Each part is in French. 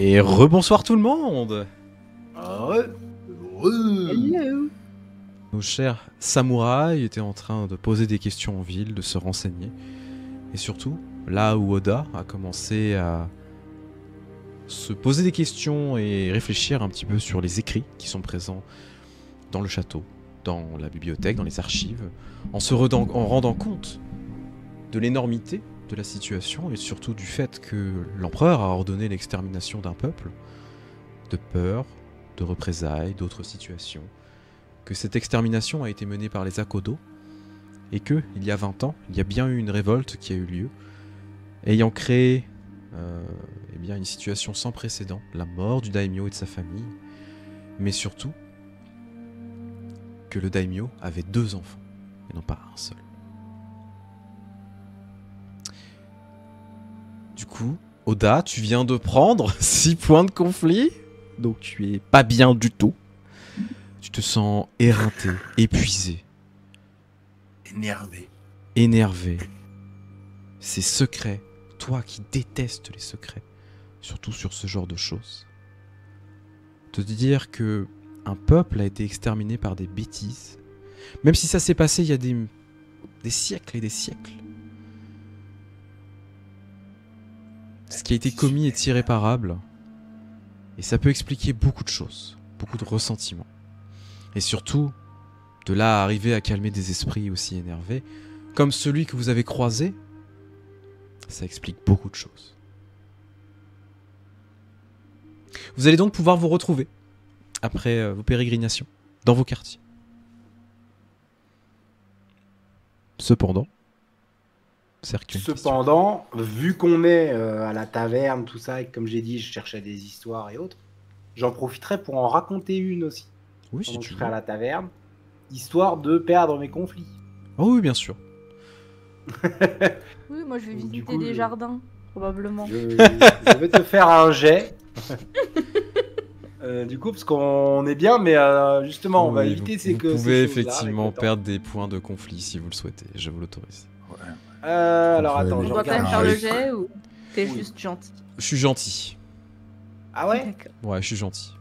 Et rebonsoir tout le monde. Hello. Nos chers samouraïs étaient en train de poser des questions en ville, de se renseigner. Et surtout, là où Oda a commencé à se poser des questions et réfléchir un petit peu sur les écrits qui sont présents dans le château, dans la bibliothèque, dans les archives, en rendant compte de l'énormité de la situation et surtout du fait que l'empereur a ordonné l'extermination d'un peuple, de peur, de représailles, d'autres situations, que cette extermination a été menée par les Akodo et que, il y a 20 ans, il y a bien eu une révolte qui a eu lieu, ayant créé eh bien, une situation sans précédent, la mort du daimyo et de sa famille, mais surtout que le daimyo avait 2 enfants et non pas un seul. Du coup, Oda, tu viens de prendre 6 points de conflit, donc tu es pas bien du tout. Tu te sens éreinté, épuisé, énervé. C'est secret, toi qui détestes les secrets, surtout sur ce genre de choses. Te dire que un peuple a été exterminé par des bêtises, même si ça s'est passé il y a des siècles et des siècles. Ce qui a été commis est irréparable, et ça peut expliquer beaucoup de choses, beaucoup de ressentiments. Et surtout, de là à arriver à calmer des esprits aussi énervés, comme celui que vous avez croisé, ça explique beaucoup de choses. Vous allez donc pouvoir vous retrouver, après vos pérégrinations, dans vos quartiers. Cependant, vu qu'on est à la taverne, tout ça, et que comme j'ai dit, je cherchais des histoires et autres, j'en profiterai pour en raconter une aussi. Oui, si Pendant tu que je serai veux. à la taverne, histoire de perdre mes conflits. Oh oui, bien sûr. Oui, moi je vais Du visiter coup, des jardins, probablement. Je vais te faire un jet. Du coup, parce qu'on est bien, mais justement, on va Oui, éviter vous ces pouvez choses-là effectivement avec le temps. perdre des points de conflit si vous le souhaitez, je vous l'autorise. Alors attends, On je doit quand même regarde. faire le juste. jet ou t'es Oui. juste gentil? Je suis gentil. Ah ouais. D'accord. Ouais, je suis gentil.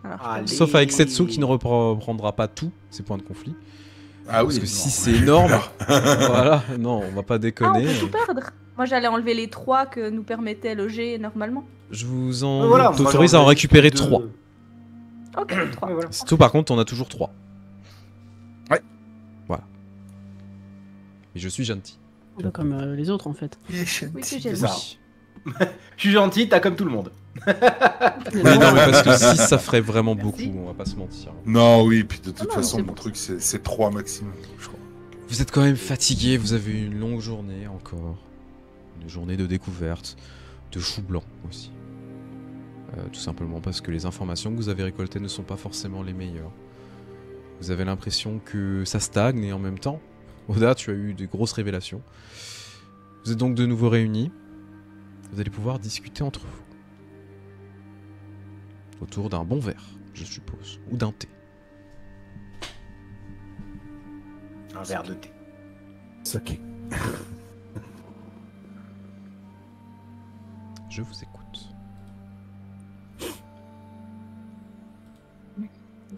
Alors, Allez. Sauf avec Setsu qui ne reprendra pas tous ses points de conflit. Ah Parce oui, que non, si c'est énorme, voilà, non, on va pas Ah, on déconner. peut tout perdre. Moi j'allais enlever les 3 que nous permettait le jet normalement. Je vous en Voilà, moi, autorise à j'en en ai récupérer juste 3. deux. Ok, 3. Ouais, voilà. Setsu, par contre, on a toujours 3. Ouais. Voilà. Et je suis gentil. Un peu comme les autres en fait. Oui, que C'est j'ai ça. Oui. Je suis gentil, t'as comme tout le monde. Oui, non, mais parce que 6, ça ferait vraiment Merci. beaucoup, on va pas se mentir. Non, oui, puis de toute non, façon, c'est mon bon. truc, c'est 3 maximum, je crois. Vous êtes quand même fatigué, vous avez eu une longue journée encore. Une journée de découverte, de chou blanc aussi. Tout simplement parce que les informations que vous avez récoltées ne sont pas forcément les meilleures. Vous avez l'impression que ça stagne et en même temps, Oda, tu as eu de grosses révélations. Vous êtes donc de nouveau réunis. Vous allez pouvoir discuter entre vous. Autour d'un bon verre, je suppose. Ou d'un thé. Un verre de thé. Saké. Je vous écoute.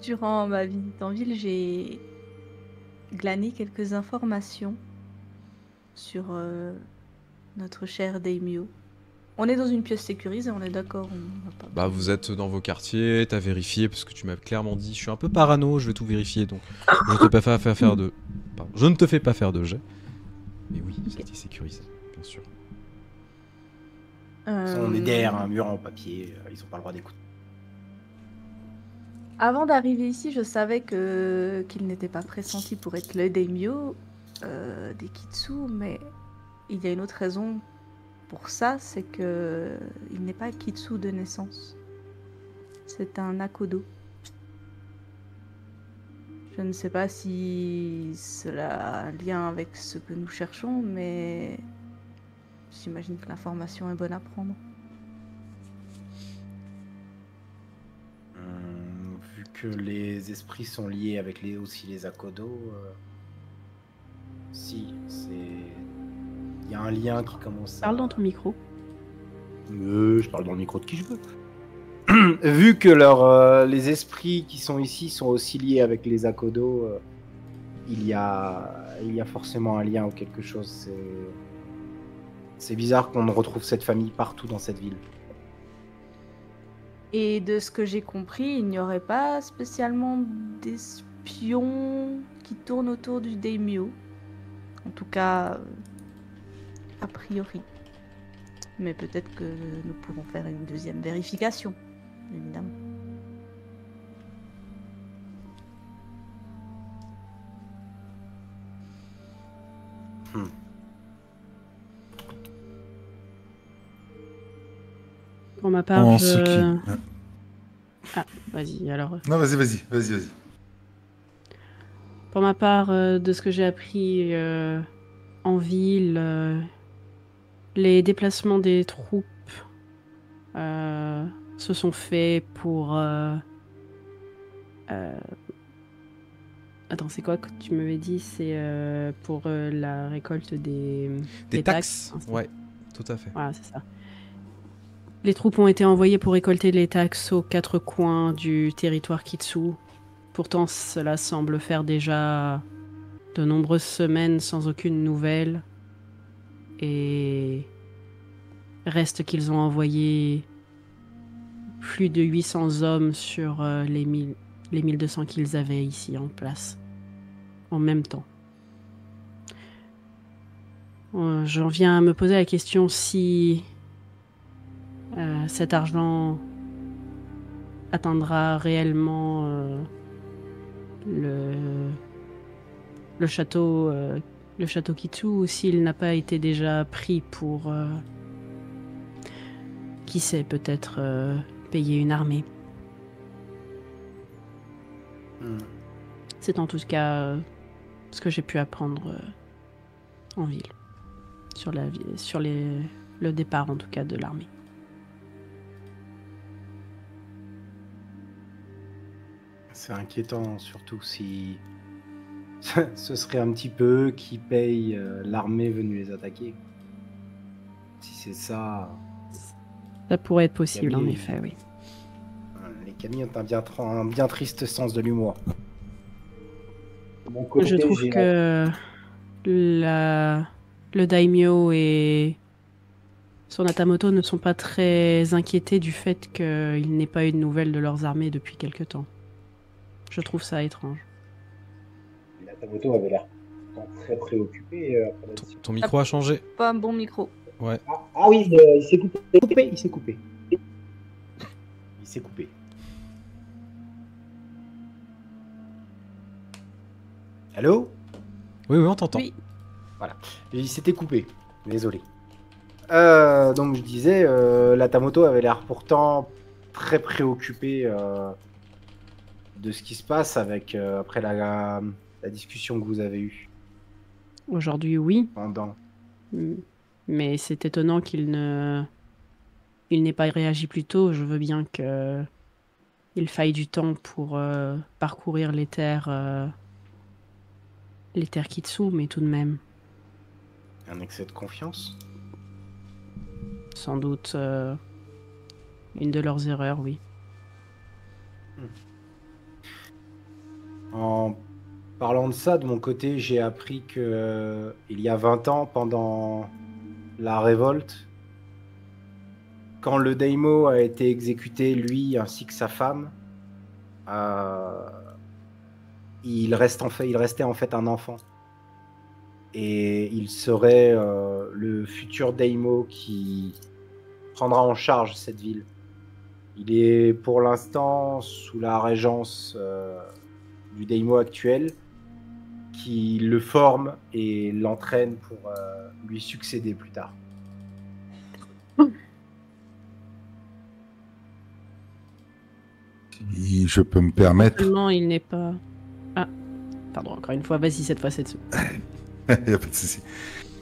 Durant ma visite en ville, j'ai glané quelques informations sur notre cher Daimyo. On est dans une pièce sécurisée, on est d'accord, on va pas... Bah, vous êtes dans vos quartiers, t'as vérifié, parce que tu m'as clairement dit, je suis un peu parano, je vais tout vérifier, donc je ne te fais pas faire de... Pardon, je ne te fais pas faire de jet. Mais oui, c'était sécurisé, bien sûr. On est derrière un mur en papier, ils ont pas le droit d'écouter. Avant d'arriver ici, je savais qu'il n'était pas pressenti pour être le daimyo des Kitsu, mais il y a une autre raison pour ça, c'est que il n'est pas Kitsu de naissance. C'est un Akodo. Je ne sais pas si cela a un lien avec ce que nous cherchons, mais j'imagine que l'information est bonne à prendre. Vu que les esprits sont liés avec aussi les Akodo, si, c'est... Il y a un lien qui commence à... Parle dans ton micro. Je parle dans le micro de qui je veux. vu que les esprits qui sont ici sont aussi liés avec les Akodo, il y a forcément un lien ou quelque chose. C'est bizarre qu'on retrouve cette famille partout dans cette ville. Et de ce que j'ai compris, il n'y aurait pas spécialement d'espions qui tournent autour du Daimyo. En tout cas, a priori. Mais peut-être que nous pourrons faire une deuxième vérification, évidemment. Pour ma part, En je... ce qui... Ah, vas-y, alors. Non, vas-y. Pour ma part, de ce que j'ai appris en ville, les déplacements des troupes se sont faits pour... Attends, c'est quoi que tu m'avais dit? C'est pour la récolte des taxes. hein, c'est- Ouais, tout à fait. Voilà, c'est ça. Les troupes ont été envoyées pour récolter les taxes aux 4 coins du territoire Kitsu. Pourtant, cela semble faire déjà de nombreuses semaines sans aucune nouvelle. Et reste qu'ils ont envoyé plus de 800 hommes sur les 1200 qu'ils avaient ici en place. En même temps. J'en viens à me poser la question si cet argent atteindra réellement le château Kitsu, ou s'il n'a pas été déjà pris pour qui sait, peut-être payer une armée. C'est en tout cas ce que j'ai pu apprendre en ville sur le départ en tout cas de l'armée. C'est inquiétant, surtout si ce serait un petit peu eux qui payent l'armée venue les attaquer. Si c'est ça... Ça pourrait être possible, en Camille, effet, oui. Les Camille ont un bien triste sens de l'humour. Je trouve que le daimyo et son Atamoto ne sont pas très inquiétés du fait qu'il n'ait pas eu de nouvelles de leurs armées depuis quelque temps. Je trouve ça étrange. Natamoto avait l'air très préoccupé. Ton micro a changé. Pas un bon micro. Ouais. Ah oui, il s'est coupé. Il s'est coupé. Allô? Oui, on t'entend. Oui. Voilà. Il s'était coupé. Désolé. Donc je disais, Natamoto avait l'air pourtant très préoccupé de ce qui se passe après la discussion que vous avez eue Aujourd'hui, oui. pendant. Mais c'est étonnant qu'il n'ait pas réagi plus tôt. Je veux bien qu'il faille du temps pour parcourir les terres Kitsu, mais tout de même, Un excès de confiance. sans doute une de leurs erreurs, oui. En parlant de ça, de mon côté, j'ai appris que il y a 20 ans, pendant la révolte, quand le Daimyo a été exécuté, lui ainsi que sa femme, il restait en fait un enfant. Et il serait le futur Daimyo qui prendra en charge cette ville. Il est pour l'instant sous la régence du Daimyo actuel, qui le forme et l'entraîne pour lui succéder plus tard. Si je peux me permettre... Seulement, il n'est pas... Ah, pardon, encore une fois, vas-y, cette fois, c'est dessous. Il n'y a pas de souci.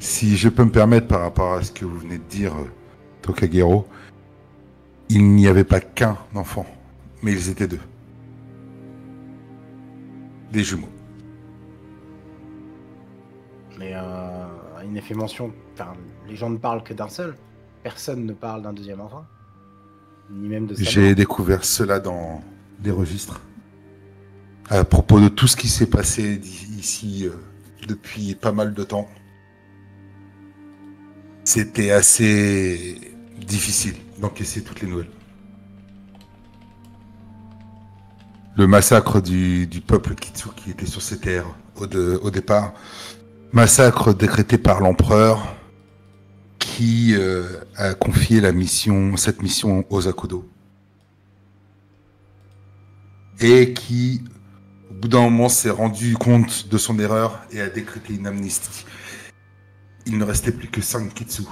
Si je peux me permettre par rapport à ce que vous venez de dire, Tokagero, il n'y avait pas qu'un enfant, mais ils étaient 2. Des jumeaux. Mais il n'est fait mention... Enfin, les gens ne parlent que d'un seul. Personne ne parle d'un deuxième enfant. ni même de sa J'ai mort. découvert cela dans des registres. À propos de tout ce qui s'est passé ici depuis pas mal de temps. C'était assez difficile d'encaisser toutes les nouvelles. Le massacre du peuple Kitsu qui était sur ces terres au départ. Massacre décrété par l'empereur qui a confié cette mission aux Akodo. Et qui, au bout d'un moment, s'est rendu compte de son erreur et a décrété une amnistie. Il ne restait plus que 5 Kitsu.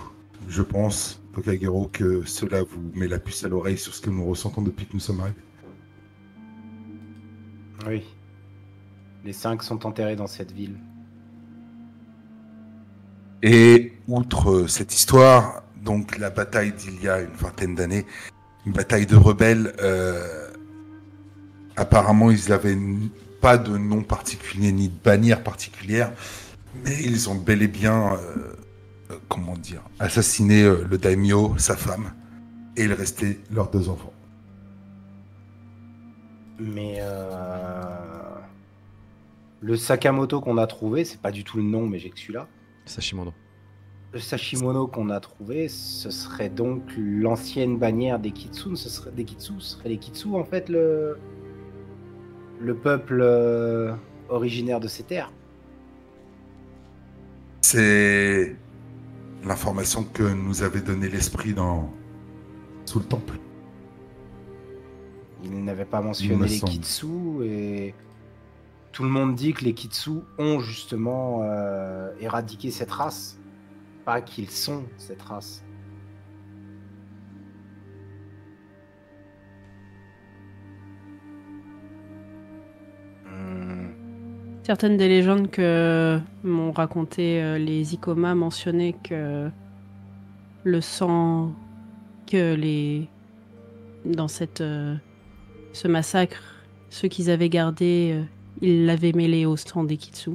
Je pense, Tokagero, que cela vous met la puce à l'oreille sur ce que nous ressentons depuis que nous sommes arrivés. Oui. Les 5 sont enterrés dans cette ville. Et outre cette histoire, donc la bataille d'il y a une vingtaine d'années, une bataille de rebelles, apparemment ils n'avaient pas de nom particulier ni de bannière particulière, mais ils ont bel et bien, assassiné le daimyo, sa femme, et il restait leurs 2 enfants. Mais le Sakamoto qu'on a trouvé, c'est pas du tout le nom, mais j'ai que celui-là. Sashimono. Le Sashimono qu'on a trouvé, ce serait donc l'ancienne bannière des Kitsu. Ce serait les Kitsu en fait le peuple originaire de ces terres. C'est l'information que nous avait donnée l'esprit sous le temple. Il n'avait pas Il me mentionné les semble. Kitsu et tout le monde dit que les Kitsu ont justement éradiqué cette race, pas qu'ils sont cette race. Certaines des légendes que m'ont raconté les Ikoma mentionnaient que le sang dans ce massacre, ceux qu'ils avaient gardé, ils l'avaient mêlé au sang des Kitsu.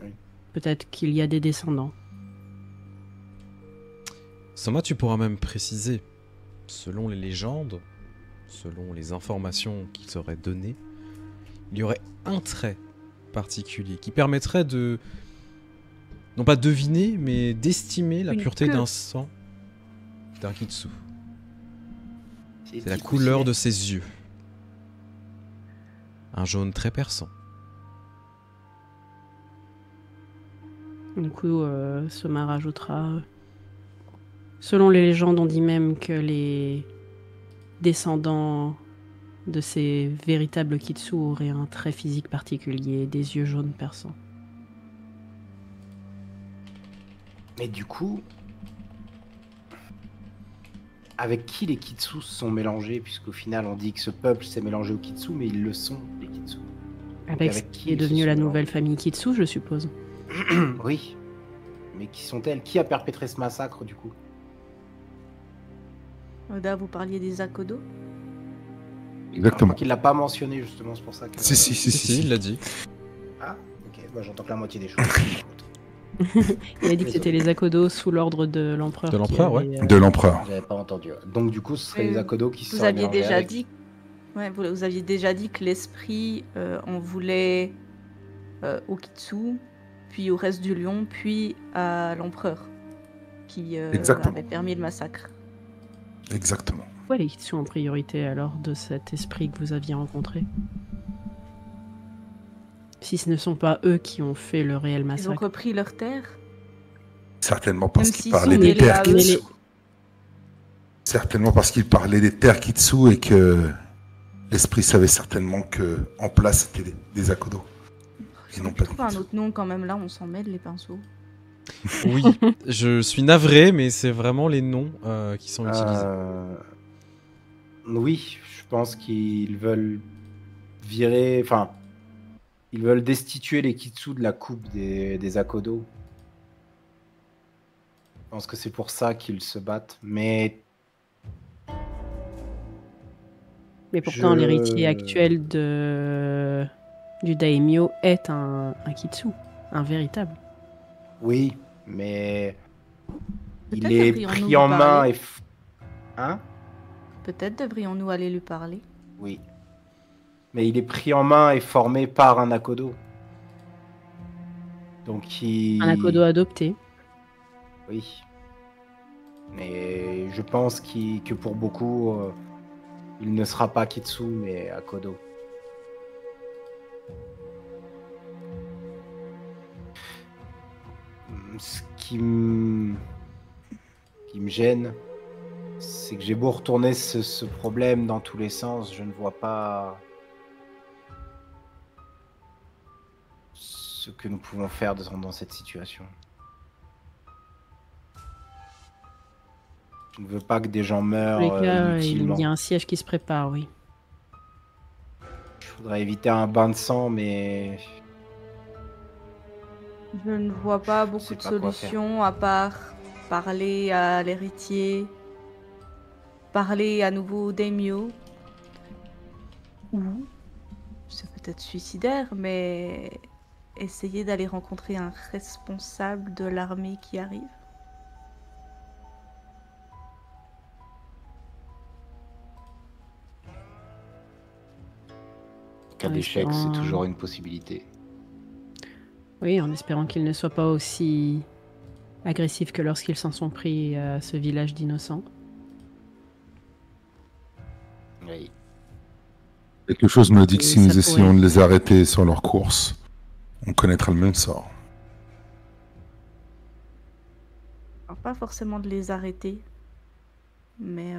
Oui. Peut-être qu'il y a des descendants. Soma, tu pourras même préciser, selon les légendes, selon les informations qu'ils auraient données, il y aurait un trait particulier qui permettrait de, non pas deviner, mais d'estimer la Une pureté queue. d'un sang d'un Kitsu. C'est la petit couleur de coussinet. ses yeux. Un jaune très perçant. Du coup, Soma rajoutera... Selon les légendes, on dit même que les descendants de ces véritables Kitsu auraient un trait physique particulier, des yeux jaunes perçants. Mais du coup, avec qui les Kitsu se sont mélangés, puisqu'au final on dit que ce peuple s'est mélangé aux Kitsu, mais ils le sont, les Kitsu. Avec ce avec qui qui est ils se devenu sont la mélangés nouvelle famille Kitsu, je suppose. Oui. Mais qui sont-elles? Qui a perpétré ce massacre du coup? Oda, vous parliez des Akodo. Je Exactement. crois qu'il l'a pas mentionné justement, c'est pour ça que... Si, il l'a dit. Ah, ok, bah, j'entends que la moitié des choses. Il a dit que c'était les Akodo sous l'ordre de l'empereur. De qui l'empereur, avait, De l'empereur. J'avais pas entendu. Donc du coup, ce serait les Akodo qui se Vous seraient aviez mélangés déjà avec. dit, vous aviez déjà dit que l'esprit en voulait au Kitsu, puis au reste du lion, puis à l'empereur, qui Exactement. avait permis le massacre. Exactement. Pourquoi les Kitsu en priorité alors de cet esprit que vous aviez rencontré? Si ce ne sont pas eux qui ont fait le réel Ils ont massacre. repris leur terre. Certainement parce Même qu'il s'ils parlait sont des mêlés terres à eux. Kitsu. Certainement parce qu'il parlait des terres Kitsu et que l'esprit savait certainement que en place c'était des Akodo. Et non pas des Trouve un Kitsu. autre nom quand même, là on s'en mêle les pinceaux. Oui, je suis navré, mais c'est vraiment les noms qui sont utilisés. Oui, je pense qu'ils veulent virer, enfin, ils veulent destituer les Kitsu de la coupe des Akodo. Je pense que c'est pour ça qu'ils se battent, mais pourtant, je- l'héritier actuel du daimyo est un Kitsu, un véritable. oui, mais il Peut-être est qu'après, on pris nous en main parlait. et... Hein? Peut-être devrions-nous aller lui parler. Oui. Mais il est pris en main et formé par un Akodo. Donc il... Un Akodo adopté. Oui. Mais je pense que pour beaucoup, il ne sera pas Kitsu, mais Akodo. Ce qui me gêne, c'est que j'ai beau retourner ce problème dans tous les sens, je ne vois pas ce que nous pouvons faire dans cette situation. Je ne veux pas que des gens Dans meurent tous les cas, inutilement. il y a un siège qui se prépare, oui. Je voudrais éviter un bain de sang, mais Je ne vois pas Je beaucoup sais de pas quoi solutions à part parler à l'héritier, parler à nouveau Daimyo, ou c'est peut-être suicidaire, mais essayer d'aller rencontrer un responsable de l'armée qui arrive. en cas En d'échec, c'est espérant- toujours une possibilité. Oui, en espérant qu'il ne soit pas aussi agressif que lorsqu'ils s'en sont pris à ce village d'innocents. Oui. Quelque chose me dit que Et si ça nous pourrait- essayons de les arrêter sur leur course, on connaîtra le même sort. Alors, pas forcément de les arrêter, mais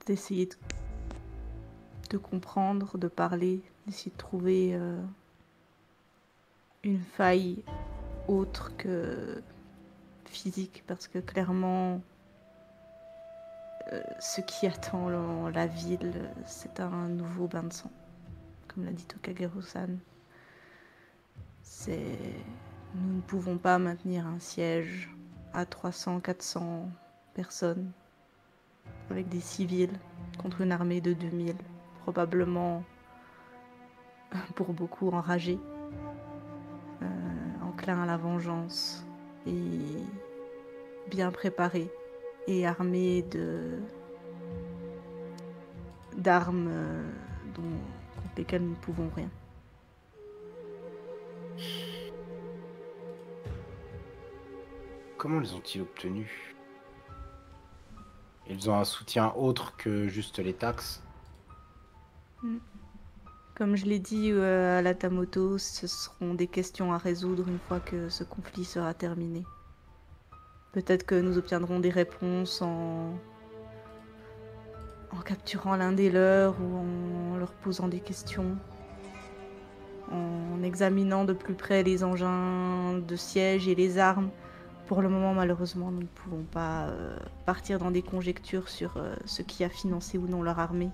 d'essayer de comprendre, de parler, d'essayer de trouver une faille autre que physique, parce que clairement, ce qui attend la ville, c'est un nouveau bain de sang, comme l'a dit Tokagero-san. Nous ne pouvons pas maintenir un siège à 300-400 personnes avec des civils contre une armée de 2000, probablement pour beaucoup enragés, enclins à la vengeance et bien préparés et armés d'armes contre lesquelles nous ne pouvons rien. Comment les ont-ils obtenus? Ils ont un soutien autre que juste les taxes. Comme je l'ai dit à la Tamoto, ce seront des questions à résoudre une fois que ce conflit sera terminé. Peut-être que nous obtiendrons des réponses en capturant l'un des leurs ou en leur posant des questions, en examinant de plus près les engins de siège et les armes. Pour le moment, malheureusement, nous ne pouvons pas partir dans des conjectures sur ce qui a financé ou non leur armée.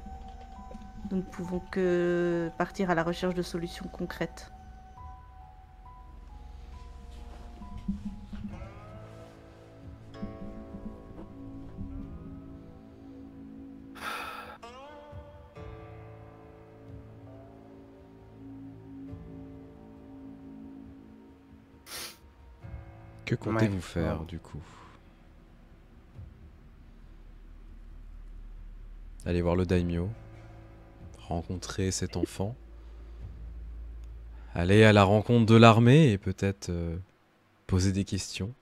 Nous ne pouvons que partir à la recherche de solutions concrètes. Que comptez-vous faire, du coup? Aller voir le daimyo, rencontrer cet enfant, aller à la rencontre de l'armée et peut-être poser des questions.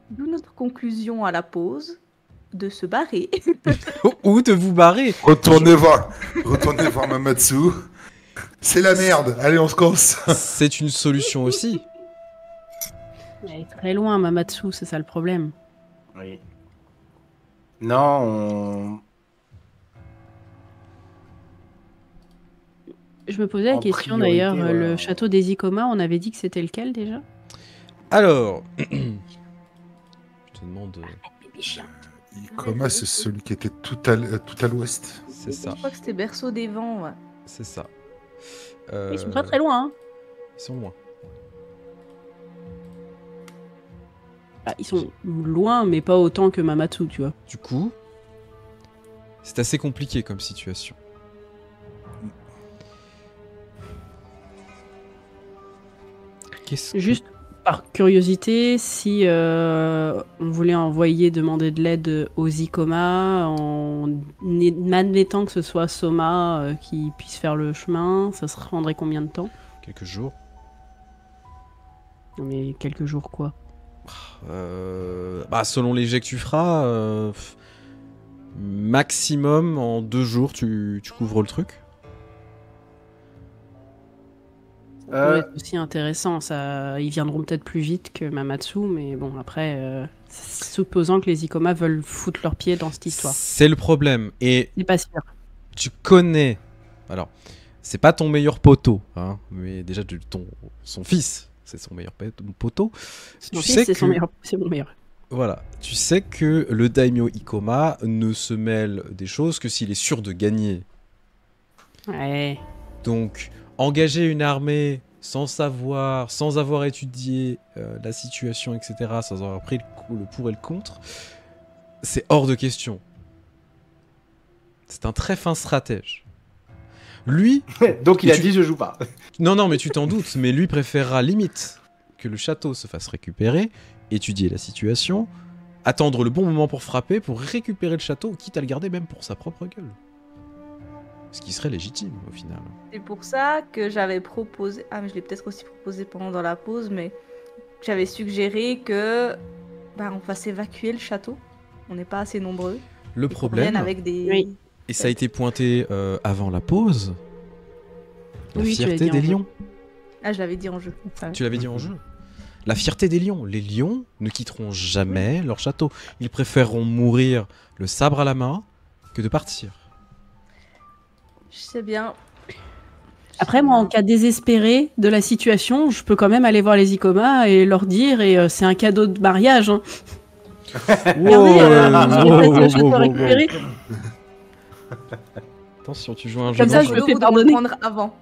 D'où notre conclusion à la pause de se barrer. Ou de vous barrer. Retournez voir Mamatsu. C'est la merde. Allez, on se casse. C'est une solution aussi. Elle est très loin, Mamatsu, c'est ça le problème. Oui. Non, Je me posais la En question priorité, d'ailleurs, ouais, le château des Ikoma, on avait dit que c'était lequel déjà? Alors, je te demande... Ikoma, c'est celui qui était tout à l'ouest. C'est ça, Je crois que c'était Berceau des Vents. Ouais. c'est ça. Ils sont pas très loin, hein. Ils sont loin. Bah, ils sont loin, mais pas autant que Mamatsu, tu vois. Du coup, c'est assez compliqué comme situation. Qu'est-ce que... Juste par curiosité, si on voulait demander de l'aide aux Ikoma, en admettant que ce soit Soma qui puisse faire le chemin, ça se prendrait combien de temps? Quelques jours. Non, mais quelques jours quoi? Selon les jets que tu feras, maximum en 2 jours, tu couvres le truc. Ça peut être aussi intéressant, ça. Ils viendront peut-être plus vite que Mamatsu, mais bon, après, supposant que les Ikoma veulent foutre leurs pieds dans cette histoire. C'est le problème. Et C'est pas sûr. tu connais. Alors, c'est pas ton meilleur poteau, hein, mais déjà son fils, c'est son meilleur poteau. Mon fils, c'est mon meilleur. Voilà, tu sais que le daimyo Ikoma ne se mêle des choses que s'il est sûr de gagner. Ouais. Donc, engager une armée sans avoir étudié la situation, etc., sans avoir pris le pour et le contre, c'est hors de question. C'est un très fin stratège. Lui... Donc il a dit je joue pas. Non, mais tu t'en doutes, mais lui préférera limite que le château se fasse récupérer, étudier la situation, attendre le bon moment pour frapper, pour récupérer le château, quitte à le garder même pour sa propre gueule. Ce qui serait légitime, au final. C'est pour ça que j'avais proposé... Ah, mais je l'ai peut-être aussi proposé pendant la pause, mais j'avais suggéré que on fasse évacuer le château. On n'est pas assez nombreux. Le problème, avec des... Oui. et ça a été pointé avant la pause, la Oui, tu l'as fierté dit en des jeu. lions. Ah, je l'avais dit en jeu. Tu l'avais dit en jeu. La fierté des lions. Les lions ne quitteront jamais leur château. Ils préféreront mourir le sabre à la main que de partir. Je sais bien. Après, moi, en cas désespéré de la situation, je peux quand même aller voir les Ikoma et leur dire, et c'est un cadeau de mariage. Hein. Le château récupéré. Attention, tu joues un jeu Comme ça, dangereux. je me fais Vous devez pardonner. le prendre avant.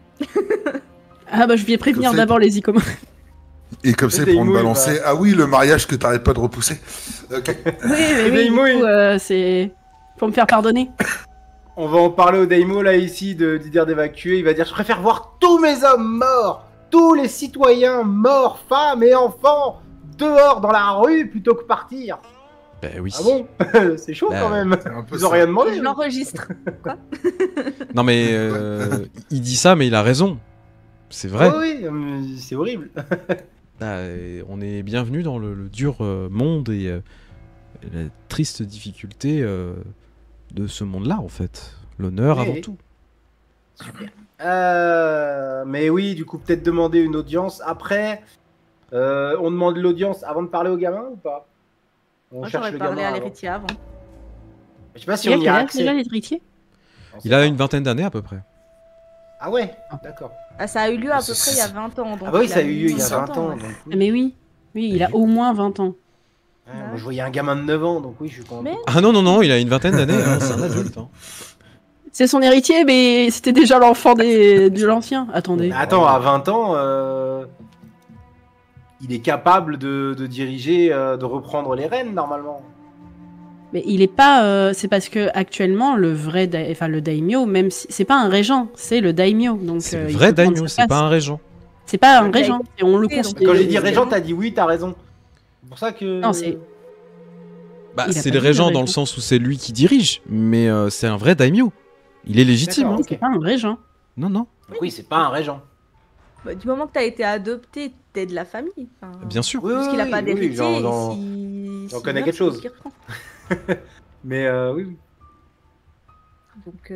Ah bah, je vais prévenir Comme ça, d'abord les Ikoma. Et comme ça, C'était pour me Imo, balancer. Ah oui, le mariage que t'arrêtes pas de repousser. Ok. Oui, mais oui, du coup, c'est pour me faire pardonner. On va en parler au Daimo là ici de dire d'évacuer. Il va dire je préfère voir tous mes hommes morts, tous les citoyens morts, femmes et enfants, dehors dans la rue plutôt que partir. Ben oui. Ah bon? C'est chaud quand même. C'est un peu Ils ont ça. rien Et demandé. je l'enregistre. Quoi? Non mais il dit ça, mais il a raison. C'est vrai. Oui, c'est horrible. On est bienvenu dans le dur monde et la triste difficulté de ce monde-là, en fait. L'honneur Oui. avant tout. Mais oui, du coup, peut-être demander une audience. Après, on demande l'audience avant de parler au gamin ou pas? On Moi, cherche j'aurais le parlé gamin à avant. l'héritier avant. Je sais pas si Il y a on y quel a âge accès. déjà, les héritiers? On sait Il a pas. une vingtaine d'années à peu près. Ah ouais, d'accord. Ah, ça a eu lieu à peu près il y a 20 ans. Donc Ah bah oui, ça a eu lieu il y a 20 20 ans. ouais. Donc, Ah, mais oui, il a au moins 20 ans. Ouais, moi, je voyais un gamin de 9 ans, donc oui, je suis content. Mais- Ah non, il a une vingtaine d'années, hein, c'est un adulte. Hein. C'est son héritier, mais c'était déjà l'enfant de l'ancien. Attendez. Mais attends, à 20 ans, il est capable de diriger, de reprendre les rênes normalement. Mais il est pas. C'est parce que actuellement le vrai, le daimyo, même si c'est pas un régent, c'est le daimyo. Donc C'est le il vrai faut prendre daimyo, sa c'est place. pas un régent. C'est pas un Ok. régent, et on le Et donc, considère. Quand j'ai dit c'est régent, bon. t'as dit oui, t'as raison. C'est pour ça que. Non, c'est- Bah, Il a c'est pas le dit régent le dans le régent. sens où c'est lui qui dirige, mais c'est un vrai daimyo. Il est légitime. D'accord. Hein. C'est pas un régent. Non. Donc oui, c'est pas un régent. Bah, du moment que t'as été adopté, t'es de la famille. Enfin, Bien sûr. Oui, Puisqu'il a pas d'héritier, j'en s'il connais meurt, quelque chose. c'est qui reprend. Mais oui. Donc,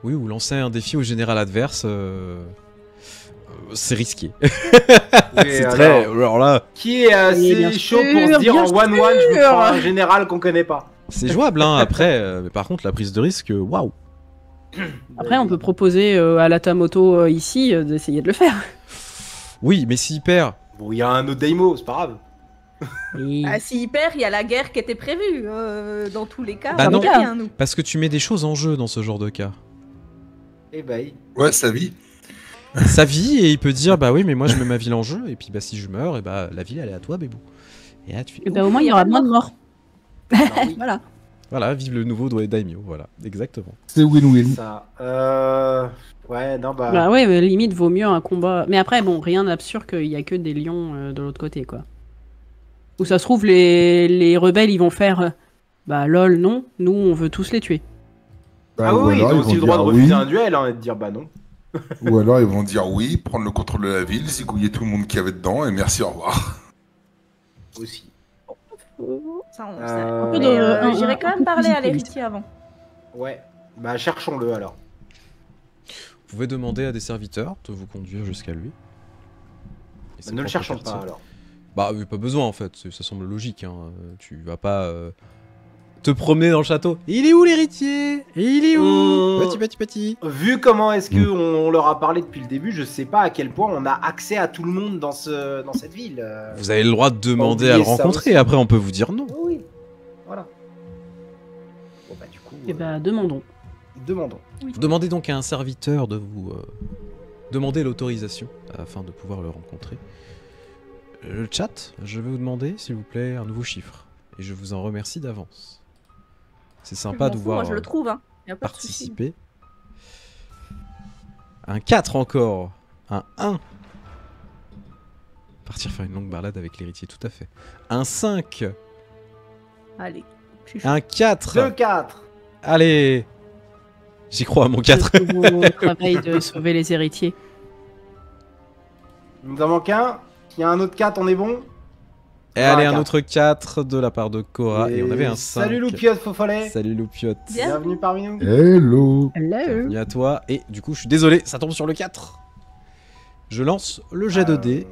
Oui, ou lancer un défi au général adverse, c'est risqué. Oui, c'est très. Alors là, Qui est assez bien chaud sûr, pour se dire bien en 1-1, je vous sûr. prends un général qu'on connaît pas. c'est jouable, hein, après. Mais par contre, la prise de risque, waouh. Après, on peut proposer à la Tamoto ici d'essayer de le faire. Oui, mais s'il perd, Bon, il y a un autre Daimo, c'est pas grave. Et- ah, s'il perd, il y a la guerre qui était prévue. Dans tous les cas, Bah on non. est bien, nous. parce que tu mets des choses en jeu dans ce genre de cas. Eh bah, oui. Ouais, sa vie. Sa vie, et il peut dire, bah oui, mais moi je mets ma ville en jeu, et puis bah si je meurs, et bah la ville elle est à toi, bébou. Et là tu fais. Et ben, au moins, il y aura moins de morts. Alors, oui. Voilà. Voilà, vive le nouveau daimyo, voilà, exactement. C'est win-win. Ça. Ouais, non, bah. Bah ouais, mais limite, vaut mieux un combat. Mais après, bon, rien n'absurde qu'il y a que des lions de l'autre côté, quoi. Ou ça se trouve, les rebelles, ils vont faire bah lol, non, nous, on veut tous les tuer. Bah, Ah ou oui, ils alors, ont aussi le droit de dire refuser oui. un duel hein, et de dire bah non. Ou alors ils vont dire oui, prendre le contrôle de la ville, zigouiller tout le monde qui avait dedans et merci, au revoir. Aussi. Ça, on Euh, sait. peu Mais de- j'irai un quand peu même parler plus à hypocrite. l'héritier avant. Ouais. Bah cherchons-le alors. Vous pouvez demander à des serviteurs de vous conduire jusqu'à lui. Et Bah, ses ne le propres cherchons quartiers. pas alors. Bah, pas besoin en fait, ça semble logique. Hein. Tu vas pas te promener dans le château. Il est où l'héritier? Il est où? Petit. Vu comment est-ce que on leur a parlé depuis le début, je sais pas à quel point on a accès à tout le monde dans cette ville. Vous avez le droit de demander oublier à le ça rencontrer, aussi. après on peut vous dire non. Oui. Voilà. Bon bah du coup. Et bah, demandons. Demandons. Vous demandez donc à un serviteur de vous demander l'autorisation afin de pouvoir le rencontrer. Le chat, je vais vous demander, s'il vous plaît, un nouveau chiffre. Et je vous en remercie d'avance. C'est sympa de Moi, voir je le trouve, hein. Y a pas de souci. participer. Un 4 encore. Un 1. Partir faire une longue balade avec l'héritier, tout à fait. Un 5. Allez. Je suis chaud. Un 4. 2-4. Allez. J'y crois à mon 4. C'est tout mon travail de sauver les héritiers. Il nous en manque un. S'il y a un autre 4, on est bon. Et Ah, allez, un quatre. autre 4 de la part de Cora. Et on avait un 5. Salut Loupiote Faufollet. Salut Loupiote. Bien. Bienvenue parmi nous. Hello. Hello. Bienvenue à toi. Et du coup, je suis désolé, ça tombe sur le 4. Je lance le jet de dés.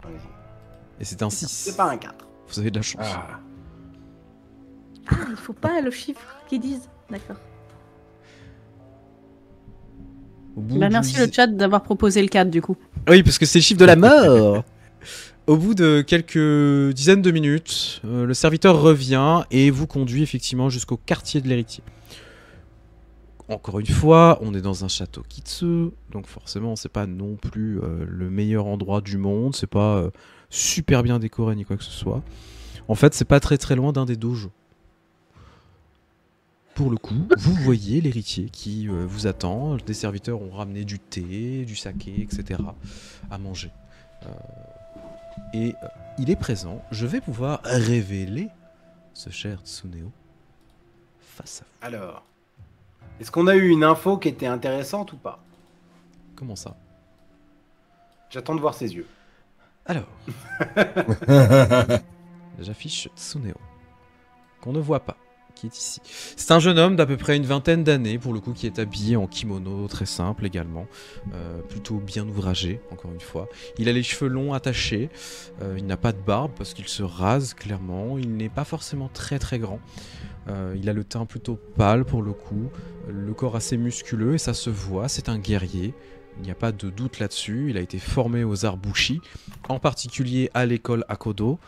Allez-y. Et c'est un 6. C'est pas un 4. Vous avez de la chance. Ah. Ah, il faut pas le chiffre qu'ils disent. D'accord. Au bout Bah, du merci le chat d'avoir proposé le 4 du coup. Oui, parce que c'est le chiffre de la mort. Au bout de quelques dizaines de minutes, le serviteur revient et vous conduit effectivement jusqu'au quartier de l'héritier. Encore une fois, on est dans un château Kitsu, donc forcément c'est pas non plus le meilleur endroit du monde, c'est pas super bien décoré ni quoi que ce soit. En fait, c'est pas très loin d'un des dojos. Pour le coup, vous voyez l'héritier qui vous attend. Des serviteurs ont ramené du thé, du saké, etc. à manger. Et il est présent. Je vais pouvoir révéler ce cher Tsuneo face à vous. Alors. Est-ce qu'on a eu une info qui était intéressante ou pas? Comment ça? J'attends de voir ses yeux. Alors, j'affiche Tsuneo, qu'on ne voit pas, qui est ici. C'est un jeune homme d'à peu près une vingtaine d'années, pour le coup, qui est habillé en kimono, très simple également, plutôt bien ouvragé, encore une fois. Il a les cheveux longs attachés, il n'a pas de barbe parce qu'il se rase clairement, il n'est pas forcément très grand. Il a le teint plutôt pâle pour le coup, le corps assez musculeux et ça se voit, c'est un guerrier. Il n'y a pas de doute là-dessus, il a été formé aux arts Bushi, en particulier à l'école Akodo.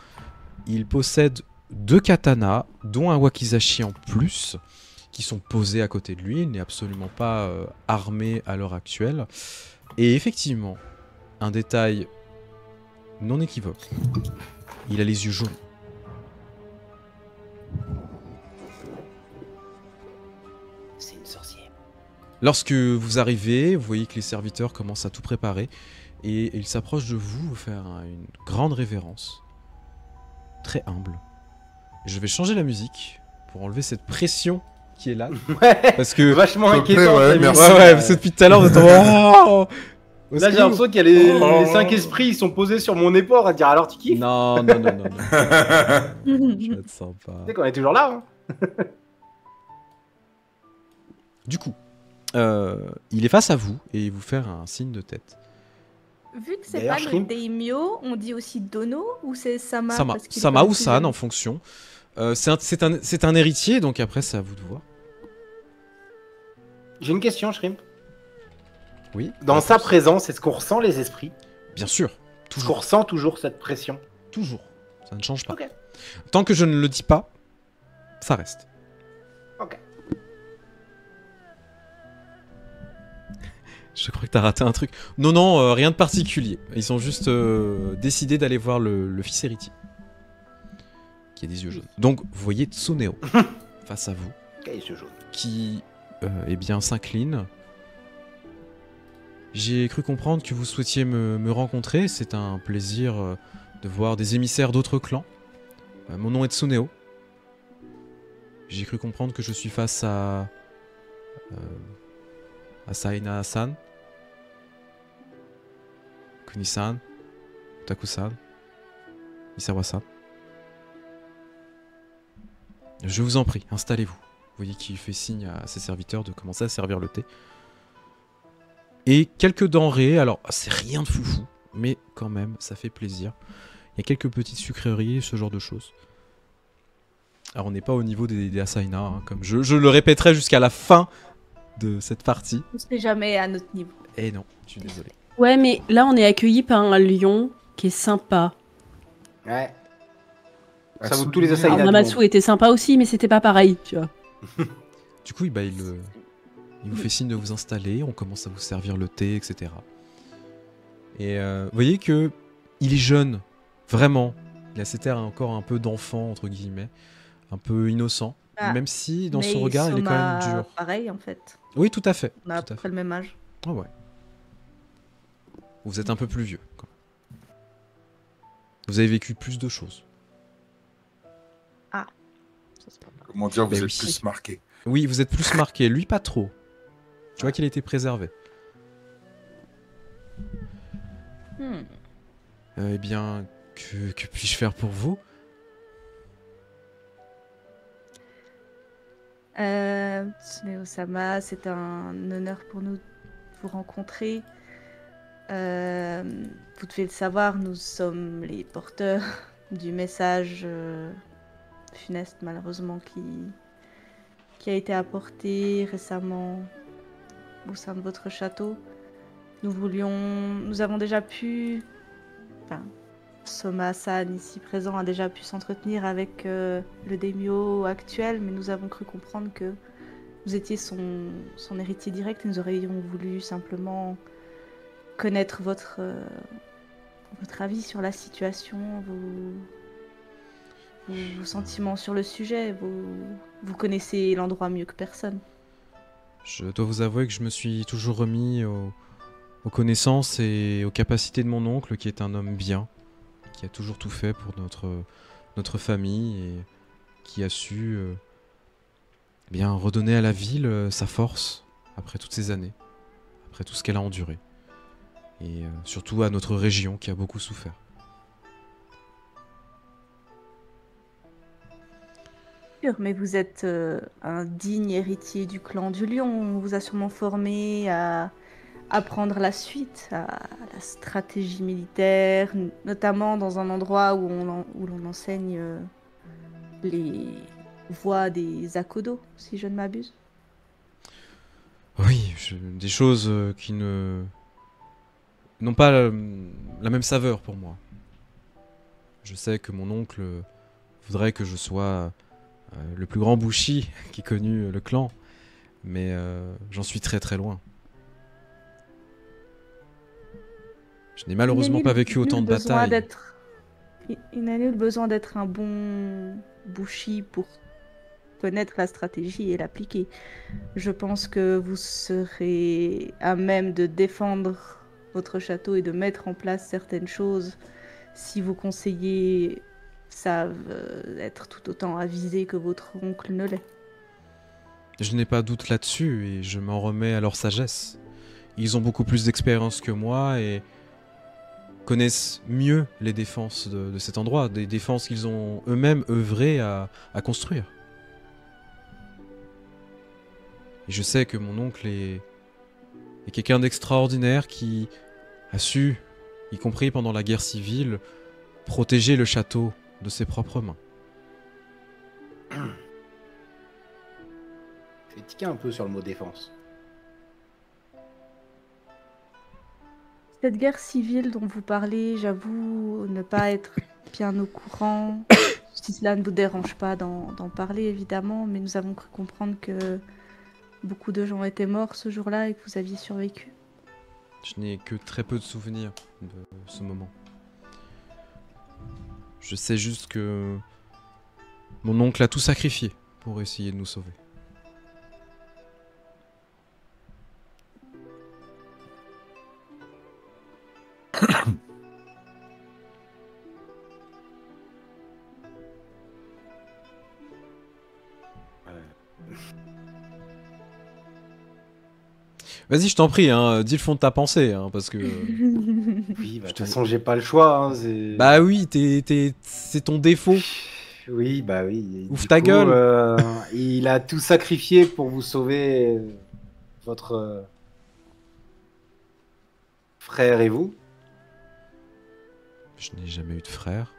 Il possède 2 katanas, dont un wakizashi en plus, qui sont posés à côté de lui. Il n'est absolument pas armé à l'heure actuelle. Et effectivement, un détail non équivoque, il a les yeux jaunes. C'est une sorcière. Lorsque vous arrivez, vous voyez que les serviteurs commencent à tout préparer et ils s'approchent de vous faire une grande révérence, très humble. Je vais changer la musique pour enlever cette pression qui est là, Ouais. parce que Vachement S'il te plaît, inquiétant. ouais, t'as merci. vu ouais, parce que depuis tout à l'heure, on attend. Oh, Là, j'ai l'impression qu'il y a les 5 esprits, ils sont posés sur mon épaule à dire alors tu kiffes. Non, je vais être sympa. Tu sais qu'on est toujours là. Hein. Du coup, il est face à vous et il vous fait un signe de tête. Vu que c'est D'ailleurs, pas le Shrimp- Daimyo, on dit aussi Dono ou c'est Sama Sama, parce qu'il est Sama pas ou le plus San jeune en fonction. C'est un héritier, donc après c'est à vous de voir. J'ai une question, Shrimp. Oui. Dans réponse. sa présence, est-ce qu'on ressent les esprits? Bien sûr, Est-ce qu'on toujours, ressent toujours cette pression? toujours. Ça ne change pas. Ok. Tant que je ne le dis pas, ça reste. Ok. Je crois que t'as raté un truc. Non, rien de particulier. Ils sont juste décidés d'aller voir le fils héritier. Qui a des yeux jaunes. Donc, vous voyez Tsuneo. face à vous, Quel est ce jaune? qui eh bien s'incline. J'ai cru comprendre que vous souhaitiez me rencontrer. C'est un plaisir de voir des émissaires d'autres clans. Mon nom est Tsuneo. J'ai cru comprendre que je suis face à Saina-san, Kuni-san, Taku-san, Isawa-san. Je vous en prie, installez-vous. Vous voyez qu'il fait signe à ses serviteurs de commencer à servir le thé. Et quelques denrées, alors c'est rien de foufou, mais quand même, ça fait plaisir. Il y a quelques petites sucreries, ce genre de choses. Alors on n'est pas au niveau des Asaina, hein, comme je le répéterai jusqu'à la fin de cette partie. On ne serait jamais à notre niveau. Eh non, je suis désolé. Ouais, mais là, on est accueilli par un lion qui est sympa. Ouais. Ça Atsu- vaut tous les Alors, Asaina du monde. Mamatsu était sympa aussi, mais c'était pas pareil, tu vois. Du coup, il vous fait signe de vous installer, on commence à vous servir le thé, etc. Et vous voyez que il est jeune, vraiment. Il a cet air encore un peu d'enfant, entre guillemets, un peu innocent. Ah, Même si dans Mais son regard, il est quand même Soma, dur. pareil, en fait. Oui, tout à fait. On a à Tout peu à près fait. le même âge. Ah ouais. Vous êtes un peu plus vieux. Quand même. Vous avez vécu plus de choses. Ça, c'est pas mal. Comment dire, vous Ben êtes oui. plus marqué. Oui, vous êtes plus marqué. Lui, pas trop. Tu vois qu'il a été préservé. Hmm. Eh bien, que puis-je faire pour vous? Tsuneo-sama, c'est un honneur pour nous de vous rencontrer. Vous devez le savoir, nous sommes les porteurs du message funeste, malheureusement, qui a été apporté récemment au sein de votre château. Nous avons déjà pu, enfin, Soma-san ici présent a déjà pu s'entretenir avec le daimyo actuel, mais nous avons cru comprendre que vous étiez son héritier direct et nous aurions voulu simplement connaître votre avis sur la situation, vos sentiments sur le sujet. Vous connaissez l'endroit mieux que personne. Je dois vous avouer que je me suis toujours remis aux connaissances et aux capacités de mon oncle, qui est un homme bien, qui a toujours tout fait pour notre famille et qui a su bien redonner à la ville sa force après toutes ces années, après tout ce qu'elle a enduré. Et surtout à notre région qui a beaucoup souffert. Sûr, mais vous êtes un digne héritier du clan du Lion. On vous a sûrement formé à apprendre la suite, à la stratégie militaire, notamment dans un endroit où l'on enseigne les voies des Akodo, si je ne m'abuse. Oui, des choses qui n'ont pas la même saveur pour moi. Je sais que mon oncle voudrait que je sois le plus grand bushi qui connu le clan, mais j'en suis très très loin. Je n'ai malheureusement pas vécu autant de batailles. Il n'a nul besoin d'être un bon bushi pour connaître la stratégie et l'appliquer. Je pense que vous serez à même de défendre votre château et de mettre en place certaines choses si vos conseillers savent être tout autant avisés que votre oncle ne l'est. Je n'ai pas doute là-dessus et je m'en remets à leur sagesse. Ils ont beaucoup plus d'expérience que moi et connaissent mieux les défenses de cet endroit, des défenses qu'ils ont eux-mêmes œuvré à construire. Et je sais que mon oncle est quelqu'un d'extraordinaire qui a su, y compris pendant la guerre civile, protéger le château de ses propres mains. Je vais tiquer un peu sur le mot défense. Cette guerre civile dont vous parlez, j'avoue ne pas être bien au courant. Si cela ne vous dérange pas d'en parler, évidemment, mais nous avons cru comprendre que beaucoup de gens étaient morts ce jour-là et que vous aviez survécu. Je n'ai que très peu de souvenirs de ce moment. Je sais juste que mon oncle a tout sacrifié pour essayer de nous sauver. Vas-y, je t'en prie, hein, dis le fond de ta pensée, hein, parce que... Oui, bah, de toute façon, j'ai pas le choix. Hein, Bah oui, c'est ton défaut. Oui, bah oui. Ouvre Du ta coup, gueule. Il a tout sacrifié pour vous sauver, votre frère et vous. Je n'ai jamais eu de frère.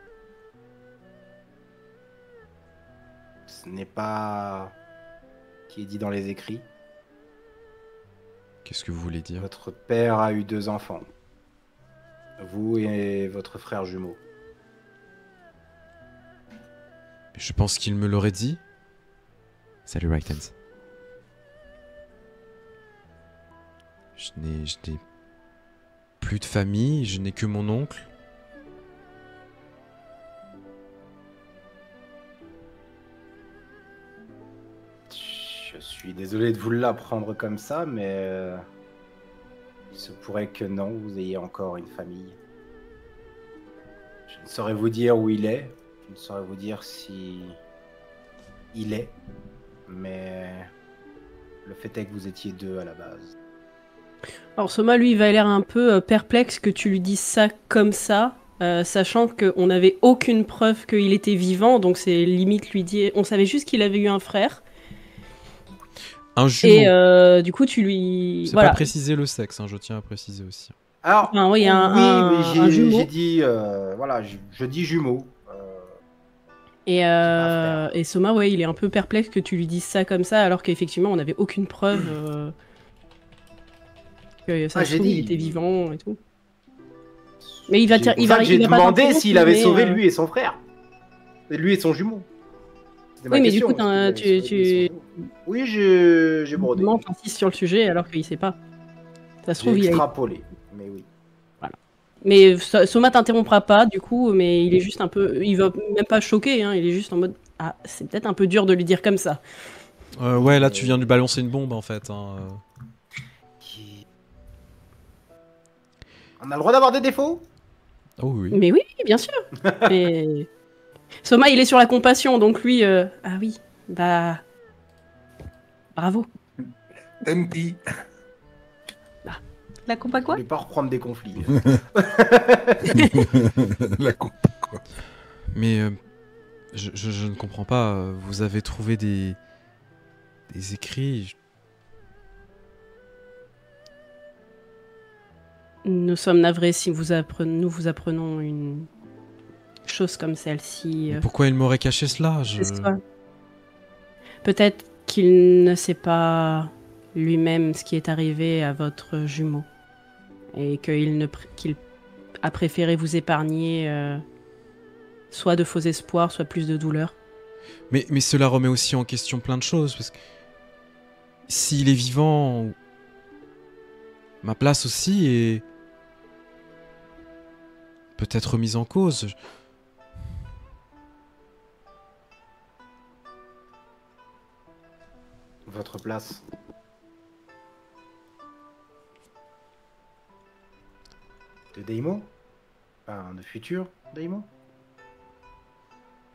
Ce n'est pas qui est dit dans les écrits. Qu'est-ce que vous voulez dire? Votre père a eu 2 enfants. Vous et votre frère jumeau. Je pense qu'il me l'aurait dit. Salut, Rightens. Je n'ai plus de famille, je n'ai que mon oncle. Je suis désolé de vous l'apprendre comme ça, mais il se pourrait que non, vous ayez encore une famille. Je ne saurais vous dire où il est, je ne saurais vous dire si il est, mais le fait est que vous étiez 2 à la base. Alors Soma, lui, il va l'air un peu perplexe que tu lui dises ça comme ça, sachant qu'on n'avait aucune preuve qu'il était vivant, donc c'est limite lui dire... On savait juste qu'il avait eu un frère. Un jumeau. Et du coup, tu lui... C'est Voilà. pas préciser le sexe, hein, je tiens à préciser aussi. Alors, Enfin, oui, mais un jumeau. j'ai dit, voilà, je dis jumeau. Et Soma, ouais, il est un peu perplexe que tu lui dises ça comme ça, alors qu'effectivement, on n'avait aucune preuve que ça se j'ai trouve, dit. il était vivant et tout. Mais il va J'ai il va pas demandé t'interrompre, s'il avait mais, sauvé lui et son frère. Et lui et son jumeau. C'était ma Oui, mais du question, coup, est-ce qu'il avait sauvé lui et son jumeau. Oui, j'ai brodé. Comment t'insistes sur le sujet alors qu'il sait pas. Ça se J'ai trouve, il a... extrapolé, mais oui. Mais Soma t'interrompra pas, du coup, mais il est juste un peu... Il va même pas choquer, hein, il est juste en mode... Ah, c'est peut-être un peu dur de lui dire comme ça. Ouais, là tu viens de lui balancer une bombe en fait. Hein. On a le droit d'avoir des défauts? Oh oui. Mais oui, bien sûr. Mais... Soma, il est sur la compassion, donc lui... Ah oui, bah... Bravo. MP. La compa Je quoi? voulais pas reprendre des conflits. La coupe, quoi. Mais je ne comprends pas. Vous avez trouvé des écrits. Nous sommes navrés si nous vous apprenons une chose comme celle-ci. Mais pourquoi il m'aurait caché cela? Ce soir. Peut-être qu'il ne sait pas lui-même ce qui est arrivé à votre jumeau. Et qu'il a préféré vous épargner soit de faux espoirs, soit plus de douleur. Mais cela remet aussi en question plein de choses. Parce que s'il est vivant, ma place aussi est peut-être remise en cause. Votre place. De Deimo? Enfin, de futur Deimo?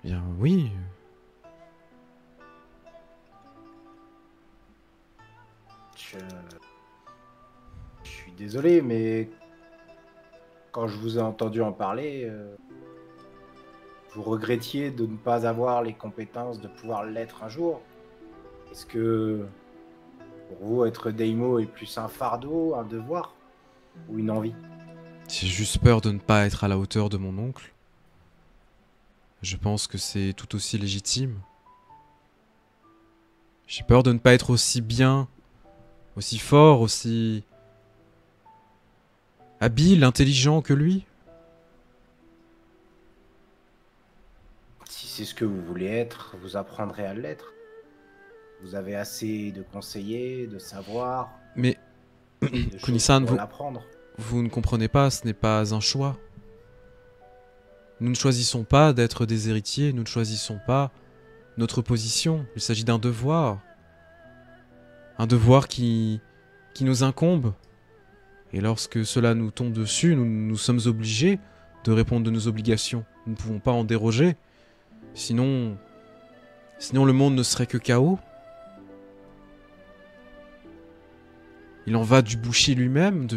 Bien oui. Je suis désolé, mais quand je vous ai entendu en parler, vous regrettiez de ne pas avoir les compétences de pouvoir l'être un jour. Est-ce que pour vous, être Deimo est plus un fardeau, un devoir ou une envie? J'ai juste peur de ne pas être à la hauteur de mon oncle. Je pense que c'est tout aussi légitime. J'ai peur de ne pas être aussi bien, aussi fort, aussi habile, intelligent que lui. Si c'est ce que vous voulez être, vous apprendrez à l'être. Vous avez assez de conseillers, de savoir, Mais de choses Kuni-san, pour l'apprendre. vous ne comprenez pas, ce n'est pas un choix. Nous ne choisissons pas d'être des héritiers, nous ne choisissons pas notre position, il s'agit d'un devoir. Un devoir qui nous incombe. Et lorsque cela nous tombe dessus, nous sommes obligés de répondre de nos obligations. Nous ne pouvons pas en déroger. Sinon le monde ne serait que chaos. Il en va du Bushido lui-même,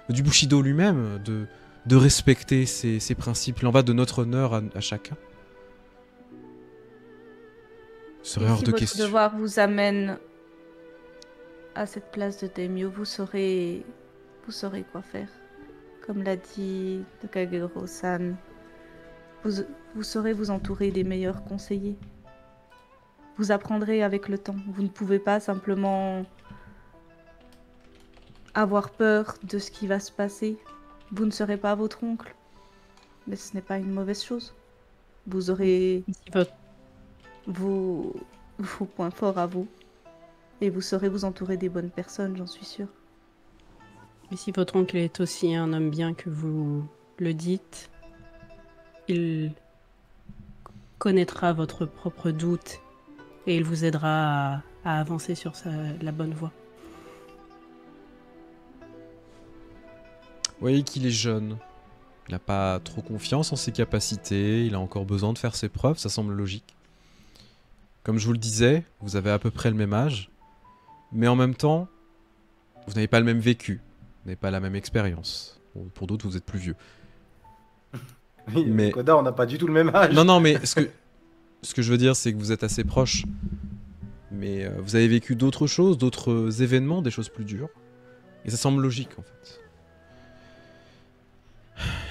du Bushido lui-même, de respecter ses principes. Il en va de notre honneur à chacun. Ce serait hors de votre question. devoir vous amène à cette place de daimyo, vous saurez quoi faire. Comme l'a dit Kagero-san, vous saurez vous entourer des meilleurs conseillers. Vous apprendrez avec le temps. Vous ne pouvez pas simplement avoir peur de ce qui va se passer. Vous ne serez pas votre oncle. Mais ce n'est pas une mauvaise chose. Vous aurez vos points forts à vous. Et vous saurez vous entourer des bonnes personnes, j'en suis sûre. Mais si votre oncle est aussi un homme bien que vous le dites, il connaîtra votre propre doute et il vous aidera à avancer sur la bonne voie. Vous voyez qu'il est jeune. Il n'a pas trop confiance en ses capacités, il a encore besoin de faire ses preuves, ça semble logique. Comme je vous le disais, vous avez à peu près le même âge, mais en même temps, vous n'avez pas le même vécu, vous n'avez pas la même expérience. Bon, pour d'autres, vous êtes plus vieux. Oui, Mais- Koda, on n'a pas du tout le même âge. Non, mais ce que je veux dire, c'est que vous êtes assez proches. Mais vous avez vécu d'autres choses, d'autres événements, des choses plus dures. Et ça semble logique, en fait.